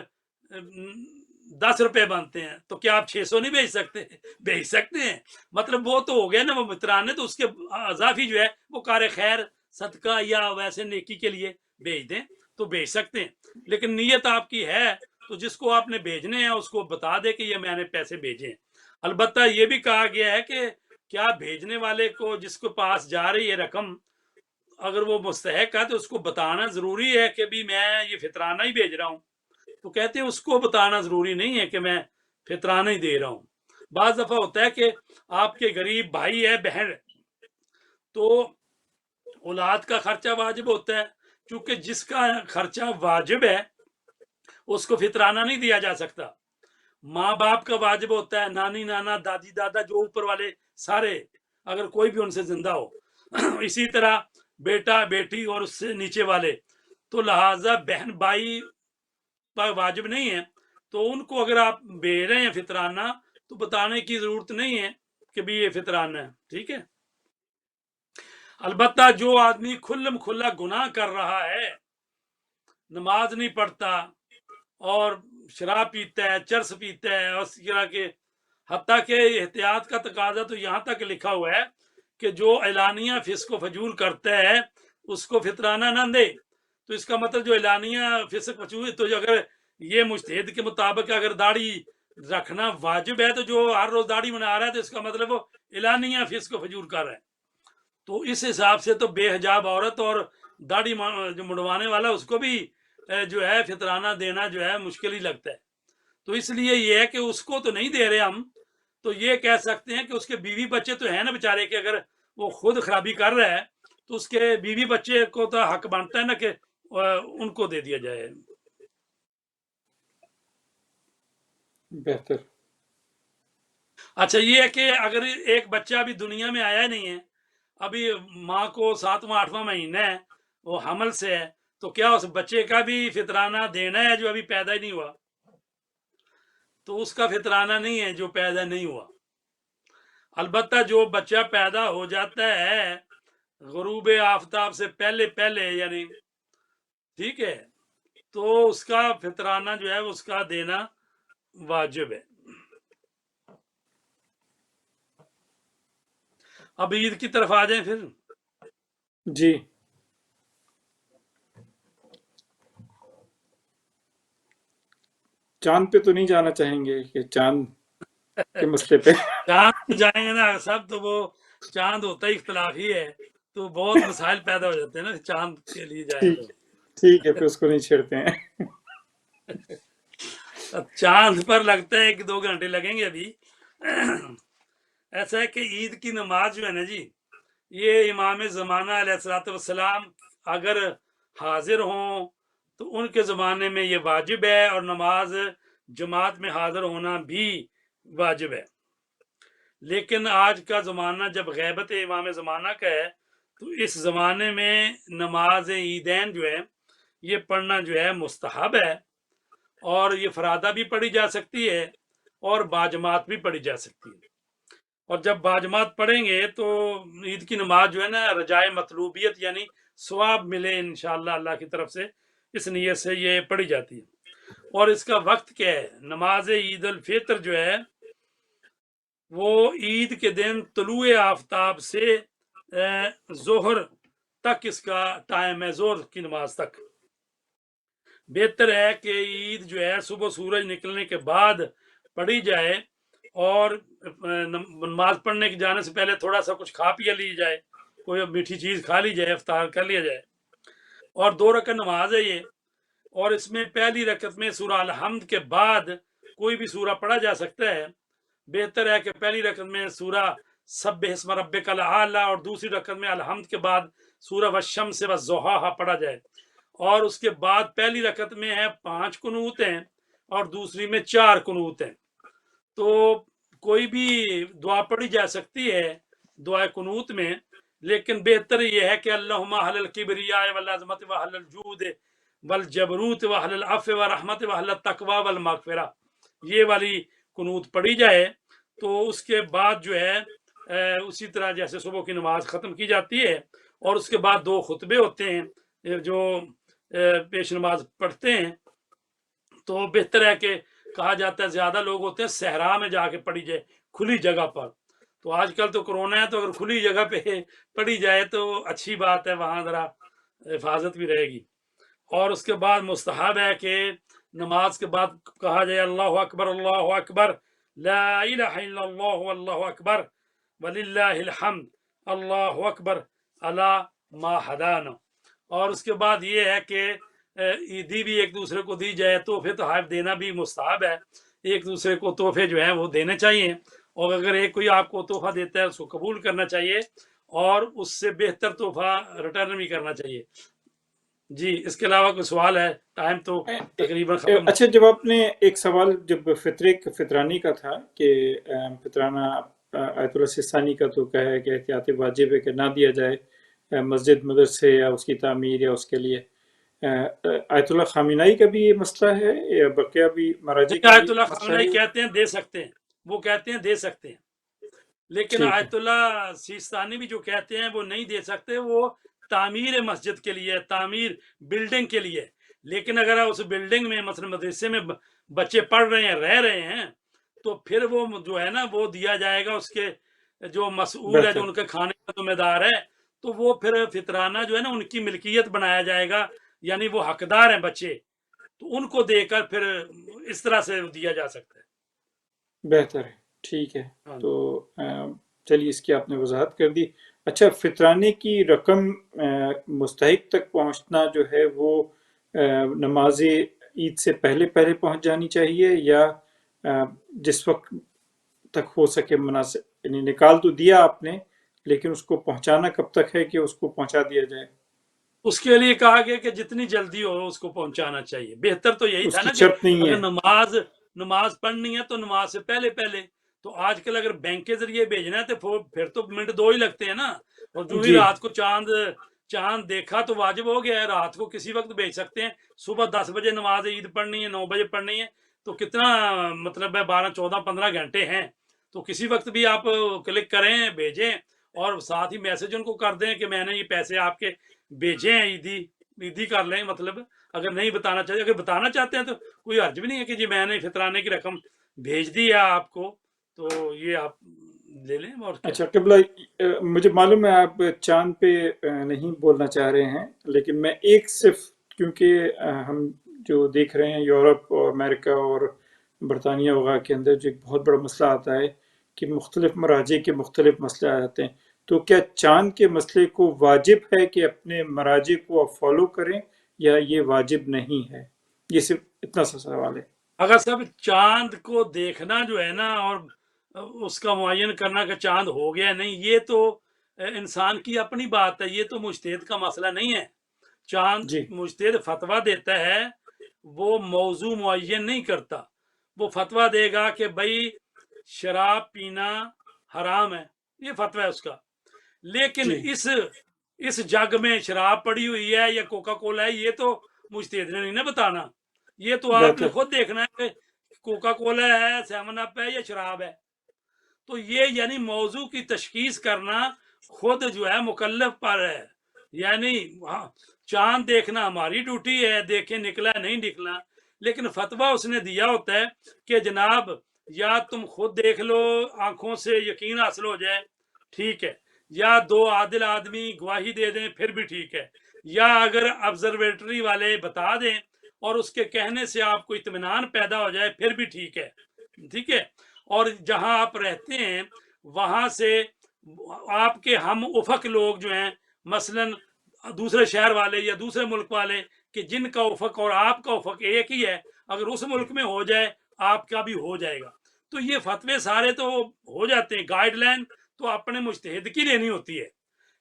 10 روپے بنتے ہیں، تو کیا آپ 600 نہیں بیچ سکتے؟ بیچ سکتے ہیں۔ مطلب وہ تو ہو گیا نا وہ فطرانے، تو اس کے اضافی جو ہے وہ کار خیر صدقہ یا ویسے نیکی کے لیے بیچ دیں تو بیچ سکتے ہیں۔ لیکن نیت آپ کی ہے تو جس کو آپ نے بھیجنے ہیں اس کو بتا دے کہ یہ میں نے پیسے بھیجے ہیں۔ البتہ یہ بھی کہا گیا ہے کہ کیا بھیجنے والے کو جس کو پاس جا رہی ہے رقم، اگر وہ مستحق ہے تو اس کو بتانا ضروری ہے کہ بھی میں یہ فطرانہ ہی بھیج رہا ہوں، تو کہتے ہیں اس کو بتانا ضروری نہیں ہے کہ میں فطرانہ ہی دے رہا ہوں۔ بعض دفعہ ہوتا ہے کہ آپ کے غریب بھائی ہے بہن، تو اولاد کا خرچہ واجب ہوتا ہے، چونکہ جس کا خرچہ واجب ہے اس کو فطرانہ نہیں دیا جا سکتا۔ ماں باپ کا واجب ہوتا ہے، نانی نانا دادی دادا جو اوپر والے سارے، اگر کوئی بھی ان سے زندہ ہو اسی طرح بیٹا بیٹی اور اس سے نیچے والے، تو لہٰذا بہن بھائی پر واجب نہیں ہے، تو ان کو اگر آپ بھیج رہے ہیں فطرانہ تو بتانے کی ضرورت نہیں ہے کہ بھی یہ فطرانہ ہے، ٹھیک ہے۔ البتہ جو آدمی کھلم کھلا گناہ کر رہا ہے، نماز نہیں پڑھتا اور شراب پیتا ہے، چرس پیتا ہے، اور اس طرح کے، حتیٰ کہ احتیاط کا تقاضا تو یہاں تک لکھا ہوا ہے کہ جو اعلانیہ فسق و فجور کرتا ہے اس کو فطرانہ نہ دے، تو اس کا مطلب جو اعلانیہ فسق فجور، تو اگر یہ مجتہد کے مطابق اگر داڑھی رکھنا واجب ہے تو جو ہر روز داڑھی بنا رہا ہے تو اس کا مطلب وہ اعلانیہ فسق و فجور کر رہا ہے، تو اس حساب سے تو بے حجاب عورت اور داڑھی جو مڑوانے والا اس کو بھی جو ہے فطرانہ دینا جو ہے مشکل ہی لگتا ہے۔ تو اس لیے یہ ہے کہ اس کو تو نہیں دے رہے ہم، تو یہ کہہ سکتے ہیں کہ اس کے بیوی بچے تو ہیں نا بیچارے کہ اگر وہ خود خرابی کر رہا ہے تو اس کے بیوی بچے کو تو حق بنتا ہے نا کہ ان کو دے دیا جائے۔ بہتر۔ اچھا یہ ہے کہ اگر ایک بچہ ابھی دنیا میں آیا نہیں ہے، ابھی ماں کو 7واں 8واں مہینہ ہے، وہ حمل سے ہے، تو کیا اس بچے کا بھی فطرانہ دینا ہے جو ابھی پیدا ہی نہیں ہوا؟ تو اس کا فطرانہ نہیں ہے جو پیدا نہیں ہوا۔ البتہ جو بچہ پیدا ہو جاتا ہے غروب آفتاب سے پہلے پہلے، یعنی ٹھیک ہے، تو اس کا فطرانہ جو ہے اس کا دینا واجب ہے۔ اب عید کی طرف آ جائیں پھر۔ جی چاند پہ تو نہیں جانا چاہیں گے کہ چاند کے مسئلے پہ؟ چاند جائیں گے نا سب، تو وہ چاند ہوتا ہی اختلافی ہے، تو بہت مسائل پیدا ہو جاتے ہیں نا چاند کے لیے جائیں تو۔ ٹھیک ہے پھر اس کو نہیں چھیڑتے ہیں۔ چاند پر لگتا ہے 1-2 گھنٹے لگیں گے ابھی۔ ایسا ہے کہ عید کی نماز جو ہے نا جی، یہ امام زمانہ علیہ الصلوۃ والسلام اگر حاضر ہوں تو ان کے زمانے میں یہ واجب ہے، اور نماز جماعت میں حاضر ہونا بھی واجب ہے۔ لیکن آج کا زمانہ جب غیبت امام زمانہ کا ہے، تو اس زمانے میں نماز عیدین جو ہے یہ پڑھنا جو ہے مستحب ہے، اور یہ فرادہ بھی پڑھی جا سکتی ہے اور باجماعت بھی پڑھی جا سکتی ہے۔ اور جب باجماعت پڑھیں گے تو عید کی نماز جو ہے نا رجائے مطلوبیت یعنی ثواب ملے انشاءاللہ اللہ کی طرف سے، اس نیت سے یہ پڑھی جاتی ہے۔ اور اس کا وقت کیا ہے؟ نماز عید الفطر جو ہے وہ عید کے دن طلوع آفتاب سے ظہر تک اس کا ٹائم ہے، ظہر کی نماز تک۔ بہتر ہے کہ عید جو ہے صبح سورج نکلنے کے بعد پڑھی جائے، اور نماز پڑھنے کے جانے سے پہلے تھوڑا سا کچھ کھا پیا لی جائے، کوئی میٹھی چیز کھا لی جائے، افطار کر لیا جائے۔ اور 2 رکعت نماز ہے یہ، اور اس میں پہلی رکعت میں سورہ الحمد کے بعد کوئی بھی سورہ پڑھا جا سکتا ہے۔ بہتر ہے کہ پہلی رکعت میں سورہ سبح اسم ربک الاعلی اور دوسری رکعت میں الحمد کے بعد سورہ والشمس والضحیٰ پڑھا جائے، اور اس کے بعد پہلی رکعت میں ہے 5 قنوت ہیں اور دوسری میں 4 قنوت ہیں۔ تو کوئی بھی دعا پڑھی جا سکتی ہے دعائے قنوت میں، لیکن بہتر یہ ہے کہ اللہم اہل الکبریاء والعظمت واہل الجود والجبروت واہل العفو والرحمت واہل التقوی والمغفرہ، یہ والی قنوت پڑھی جائے۔ تو اس کے بعد جو ہے اسی طرح جیسے صبح کی نماز ختم کی جاتی ہے، اور اس کے بعد 2 خطبے ہوتے ہیں جو پیش نماز پڑھتے ہیں، تو بہتر ہے کہ کہا جاتا ہے زیادہ لوگ ہوتے ہیں صحرا میں جا کے پڑھی جائے، کھلی جگہ پر۔ تو آج کل تو کرونا ہے، تو اگر کھلی جگہ پہ پڑھی جائے تو اچھی بات ہے، وہاں ذرا حفاظت بھی رہے گی۔ اور اس کے بعد مستحب ہے کہ نماز کے بعد کہا جائے اللہ اکبر لا الہ الا اللہ واللہ اکبر وللہ الحمد اللہ اکبر علی ما ہدانا۔ اور اس کے بعد یہ ہے کہ عیدی بھی ایک دوسرے کو دی جائے، تحفے تحائف دینا بھی مستحب ہے، ایک دوسرے کو تحفے جو ہیں وہ دینے چاہیے، اور اگر ایک کوئی آپ کو تحفہ دیتا ہے اس کو قبول کرنا چاہیے، اور اس سے بہتر تحفہ ریٹرن بھی کرنا چاہیے۔ جی اس کے علاوہ کوئی سوال ہے؟ ٹائم تو تقریباً ختم۔ اچھا جب آپ نے ایک سوال جب فطرانی کا تھا کہ فطرانہ آیت اللہ سستانی کا تو کہا ہے کہ احتیاط واجب ہے کہ نہ دیا جائے مسجد مدرسے یا اس کی تعمیر یا اس کے لیے، آیت اللہ خامنائی کا بھی یہ مسئلہ ہے یا بقیہ بھی مراجع کا آیت اللہ مسئلہ خامنائی ہے؟ کہتے ہیں دے سکتے ہیں، وہ کہتے ہیں دے سکتے ہیں، لیکن ٹھیک ہے، آیت اللہ سیستانی بھی جو کہتے ہیں وہ نہیں دے سکتے، وہ تعمیر مسجد کے لیے، تعمیر بلڈنگ کے لیے۔ لیکن اگر اس بلڈنگ میں مثلا مدرسے میں بچے پڑھ رہے ہیں، رہ رہے ہیں، تو پھر وہ جو ہے نا وہ دیا جائے گا، اس کے جو مسئول ہے، بہتر، جو ان کے کھانے کا ذمہ دار ہے، تو وہ پھر فطرانہ جو ہے نا ان کی ملکیت بنایا جائے گا، یعنی وہ حقدار ہیں بچے، تو ان کو دے کر پھر اس طرح سے دیا جا سکتا ہے۔ بہتر ہے، ٹھیک ہے۔ ہاں تو چلیے اس کی آپ نے وضاحت کر دی۔ اچھا فطرانے کی رقم مستحق تک پہنچنا جو ہے وہ نماز عید سے پہلے پہنچ جانی چاہیے، یا جس وقت تک ہو سکے مناسب، یعنی نکال تو دیا آپ نے لیکن اس کو پہنچانا کب تک ہے کہ اس کو پہنچا دیا جائے؟ اس کے لیے کہا گیا کہ جتنی جلدی ہو اس کو پہنچانا چاہیے۔ بہتر تو یہی اس تھا کی نا کہ شرط نہیں اگر ہے؟ نماز پڑھنی ہے تو نماز سے پہلے تو آج کل اگر بینک کے ذریعے بھیجنا ہے تو پھر تو منٹ 2 ہی لگتے ہیں نا، اور جو ہی جی رات کو چاند دیکھا تو واجب ہو گیا ہے، رات کو کسی وقت بھیج سکتے ہیں، صبح 10 بجے نماز عید پڑھنی ہے، 9 بجے پڑھنی ہے، تو کتنا مطلب ہے 12 14 15 گھنٹے ہیں، تو کسی وقت بھی آپ کلک کریں بھیجیں، اور ساتھ ہی میسج ان کو کر دیں کہ میں نے یہ پیسے آپ کے بھیجے ہیں، عیدی کر لیں، مطلب اگر نہیں بتانا چاہتے، اگر بتانا چاہتے ہیں تو کوئی حرج بھی نہیں ہے کہ جی میں نے فطرانے کی رقم بھیج دی ہے آپ کو، تو یہ آپ لے لیں، اور کیا۔ اچھا قبلہ، مجھے معلوم ہے آپ چاند پہ نہیں بولنا چاہ رہے ہیں، لیکن میں ایک صرف، کیونکہ ہم جو دیکھ رہے ہیں یورپ اور امریکہ اور برطانیہ وغیرہ کے اندر جو ایک بہت بڑا مسئلہ آتا ہے کہ مختلف مراجع کے مختلف مسئلے آ جاتے ہیں، تو کیا چاند کے مسئلے کو واجب ہے کہ اپنے مراجع کو آپ فالو کریں، یا یہ واجب نہیں ہے؟ یہ صرف اتنا سا سوال ہے۔ اگر صاحب چاند کو دیکھنا جو ہے نا، اور اس کا معین کرنا کہ چاند ہو گیا نہیں، یہ تو انسان کی اپنی بات ہے، یہ تو مجتہد کا مسئلہ نہیں ہے۔ چاند جی مجتہد فتویٰ دیتا ہے، وہ موضوع معین نہیں کرتا، وہ فتویٰ دے گا کہ بھائی شراب پینا حرام ہے، یہ فتویٰ ہے اس کا، لیکن جی اس جگ میں شراب پڑی ہوئی ہے یا کوکا کولا ہے، یہ تو مجتہد نے نہیں نا بتانا، یہ تو آپ نے بہتر۔ خود دیکھنا ہے کہ کوکا کولا ہے، 7 اپ ہے یا شراب ہے، تو یہ یعنی موضوع کی تشخیص کرنا خود جو ہے مکلف پر ہے، یعنی چاند دیکھنا ہماری ڈیوٹی ہے، دیکھیں نکلا نہیں نکلا، لیکن فتویٰ اس نے دیا ہوتا ہے کہ جناب یا تم خود دیکھ لو، آنکھوں سے یقین حاصل ہو جائے، ٹھیک ہے، یا 2 عادل آدمی گواہی دے دیں پھر بھی ٹھیک ہے، یا اگر آبزرویٹری والے بتا دیں اور اس کے کہنے سے آپ کو اطمینان پیدا ہو جائے پھر بھی ٹھیک ہے، ٹھیک ہے، اور جہاں آپ رہتے ہیں وہاں سے آپ کے ہم افق لوگ جو ہیں، مثلا دوسرے شہر والے یا دوسرے ملک والے، کہ جن کا افق اور آپ کا افق ایک ہی ہے، اگر اس ملک میں ہو جائے آپ کا بھی ہو جائے گا، تو یہ فتوے سارے تو ہو جاتے ہیں، گائیڈ لائن تو اپنے مجتہد کی لینی ہوتی ہے،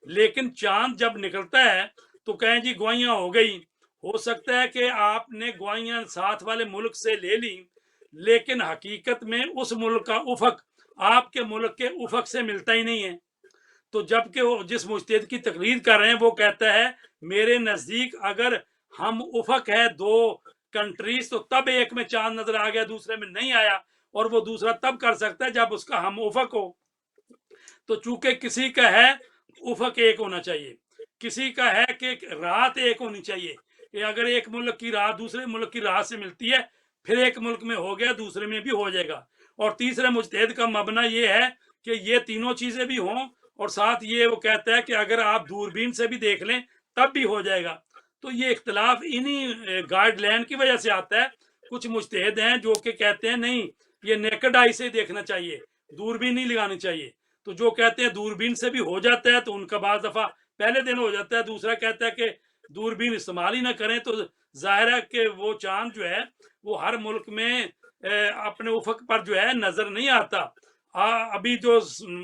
لیکن چاند جب نکلتا ہے تو کہیں جی گواہیاں ہو گئی، ہو سکتا ہے کہ آپ نے گواہیاں ساتھ والے ملک سے لے لی، لیکن حقیقت میں اس ملک کا افق آپ کے ملک کے افق سے ملتا ہی نہیں ہے، تو جب کہ وہ جس مجتہد کی تقریر کر رہے ہیں وہ کہتا ہے میرے نزدیک اگر ہم افق ہے 2 کنٹریز تو تب ایک میں چاند نظر آ گیا دوسرے میں نہیں آیا، اور وہ دوسرا تب کر سکتا ہے جب اس کا ہم افق ہو، تو چونکہ کسی کا ہے افق ایک ہونا چاہیے، کسی کا ہے کہ رات ایک ہونی چاہیے، کہ اگر ایک ملک کی رات دوسرے ملک کی رات سے ملتی ہے پھر ایک ملک میں ہو گیا دوسرے میں بھی ہو جائے گا، اور تیسرے مجتہد کا مبنی یہ ہے کہ یہ تینوں چیزیں بھی ہوں، اور ساتھ یہ وہ کہتا ہے کہ اگر آپ دوربین سے بھی دیکھ لیں تب بھی ہو جائے گا، تو یہ اختلاف انہی گائیڈ لائن کی وجہ سے آتا ہے۔ کچھ مجتہد ہیں جو کہ کہتے ہیں نہیں یہ نیکڈ آئی سے دیکھنا چاہیے، دوربین نہیں لگانی چاہیے، تو جو کہتے ہیں دوربین سے بھی ہو جاتا ہے تو ان کا بعض دفعہ پہلے دن ہو جاتا ہے، دوسرا کہتا ہے کہ دوربین استعمال ہی نہ کریں، تو ظاہر ہے کہ وہ چاند جو ہے وہ ہر ملک میں اپنے افق پر جو ہے نظر نہیں آتا، ابھی جو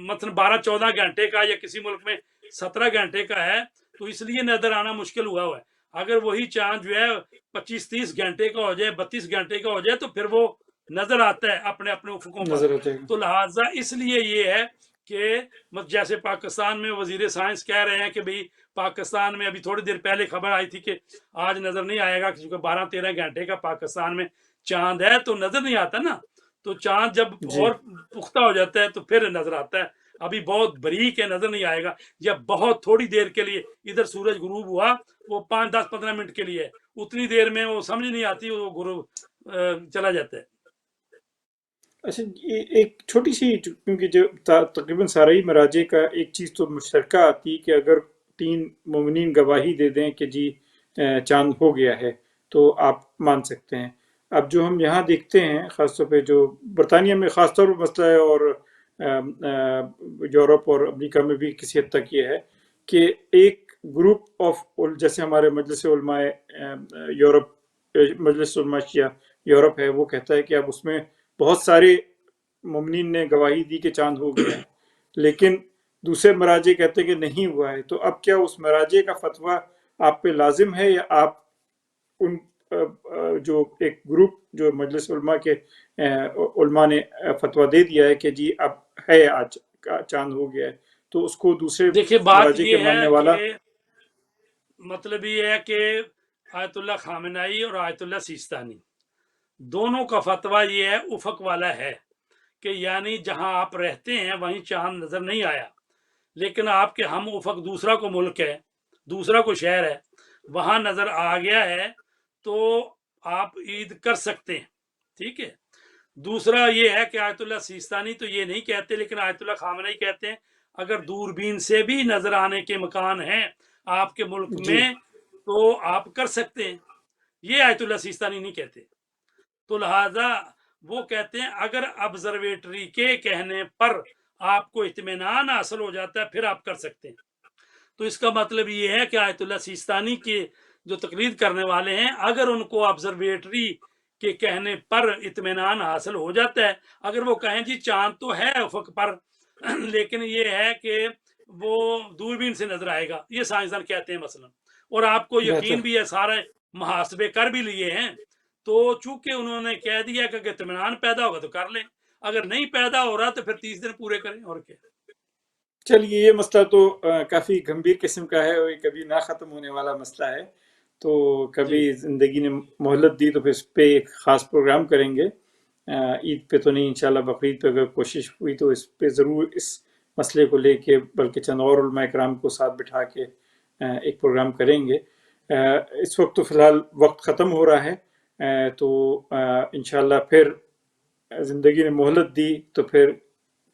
مثلا 12-14 گھنٹے کا یا کسی ملک میں 17 گھنٹے کا ہے تو اس لیے نظر آنا مشکل ہوا ہے، اگر وہی چاند جو ہے 25-30 گھنٹے کا ہو جائے 32 گھنٹے کا ہو جائے تو پھر وہ نظر آتا ہے اپنے اپنے افقوں پر، نظر آ جائے گا۔ تو لہٰذا اس لیے یہ ہے کہ جیسے پاکستان میں وزیر سائنس کہہ رہے ہیں کہ بھئی پاکستان میں ابھی تھوڑی دیر پہلے خبر آئی تھی کہ آج نظر نہیں آئے گا، کیونکہ 12-13 گھنٹے کا پاکستان میں چاند ہے تو نظر نہیں آتا نا، تو چاند جب جی اور پختہ ہو جاتا ہے تو پھر نظر آتا ہے، ابھی بہت باریک ہے نظر نہیں آئے گا، یا بہت تھوڑی دیر کے لیے ادھر سورج غروب ہوا وہ 5-10-15 منٹ کے لیے، اتنی دیر میں وہ سمجھ نہیں آتی، وہ غروب چلا جاتا ہے۔ اچھا، یہ ایک چھوٹی سی، کیونکہ جو تقریباً سارے ہی مراجع کا ایک چیز تو مشترکہ آتی کہ اگر 3 مومنین گواہی دے دیں کہ جی چاند ہو گیا ہے تو آپ مان سکتے ہیں۔ اب جو ہم یہاں دیکھتے ہیں خاص طور پہ جو برطانیہ میں خاص طور پر مسئلہ ہے، اور یورپ اور امریکہ میں بھی کسی حد تک یہ ہے کہ ایک گروپ آف، جیسے ہمارے مجلس علماء یورپ، مجلس علماء شیعہ یورپ ہے، وہ کہتا ہے کہ اب اس میں بہت سارے مومنین نے گواہی دی کہ چاند ہو گیا ہے، لیکن دوسرے مراجع کہتے ہیں کہ نہیں ہوا ہے، تو اب کیا اس مراجع کا فتویٰ آپ پہ لازم ہے، یا آپ ان جو ایک گروپ جو مجلس علماء کے علماء نے فتویٰ دے دیا ہے کہ جی اب ہے آج چاند ہو گیا ہے، تو اس کو دوسرے دیکھیے بات مراجع کے یہ ماننے ہے والا کہ مطلب یہ ہے کہ آیت اللہ خامنائی اور آیت اللہ سیستانی دونوں کا فتویٰ یہ ہے، افق والا ہے، کہ یعنی جہاں آپ رہتے ہیں وہیں چاند نظر نہیں آیا، لیکن آپ کے ہم افق دوسرا کو ملک ہے، دوسرا کو شہر ہے، وہاں نظر آ گیا ہے تو آپ عید کر سکتے ہیں، ٹھیک ہے۔ دوسرا یہ ہے کہ آیت اللہ سیستانی تو یہ نہیں کہتے، لیکن آیت اللہ خامنائی کہتے ہیں اگر دوربین سے بھی نظر آنے کے مکان ہیں آپ کے ملک جی میں تو آپ کر سکتے ہیں، یہ آیت اللہ سیستانی نہیں کہتے۔ تو لہذا وہ کہتے ہیں اگر آبزرویٹری کے کہنے پر آپ کو اطمینان حاصل ہو جاتا ہے پھر آپ کر سکتے ہیں۔ تو اس کا مطلب یہ ہے کہ آیت اللہ سیستانی کے جو تقلید کرنے والے ہیں اگر ان کو آبزرویٹری کے کہنے پر اطمینان حاصل ہو جاتا ہے، اگر وہ کہیں جی چاند تو ہے افق پر لیکن یہ ہے کہ وہ دوربین سے نظر آئے گا، یہ سائنسدان کہتے ہیں مثلا، اور آپ کو یقین بہتر، بھی ہے، سارے محاسبے کر بھی لیے ہیں، تو چونکہ انہوں نے کہہ دیا کہ اگر اطمینان پیدا ہوگا تو کر لیں، اگر نہیں پیدا ہو رہا تو پھر 30 دن پورے کریں، اور کیا۔ چلیے یہ مسئلہ تو کافی گمبھیر قسم کا ہے اور یہ کبھی نہ ختم ہونے والا مسئلہ ہے، تو جی کبھی زندگی نے مہلت دی تو پھر اس پہ ایک خاص پروگرام کریں گے، عید پہ تو نہیں، انشاءاللہ بقرعید پہ اگر کوشش ہوئی تو اس پہ ضرور اس مسئلے کو لے کے بلکہ چند اور علماء کرام کو ساتھ بٹھا کے ایک پروگرام کریں گے۔ اس وقت تو فی الحال وقت ختم ہو رہا ہے، تو انشاءاللہ پھر زندگی نے مہلت دی تو پھر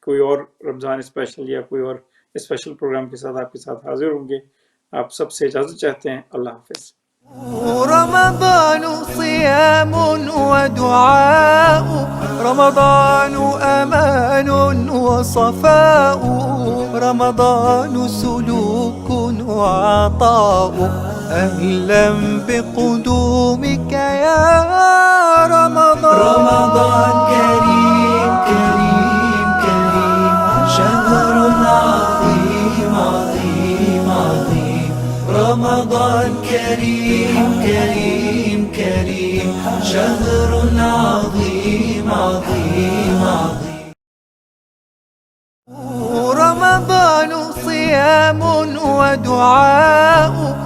کوئی اور رمضان اسپیشل یا کوئی اور اسپیشل پروگرام کے ساتھ آپ کے ساتھ حاضر ہوں گے۔ آپ سب سے اجازت چاہتے ہیں، اللہ حافظ۔ رمضان صيام ودعاء، رمضان أمان وصفاء، رمضان سلوك وعطاء، أهلا بقدومك يا رمضان. رمضان كريم كريم كريم، شهر عظيم عظيم عظيم، رمضان كريم كريم كريم، شهر عظيم عظيم عظيم. رمضان صيام ودعاء.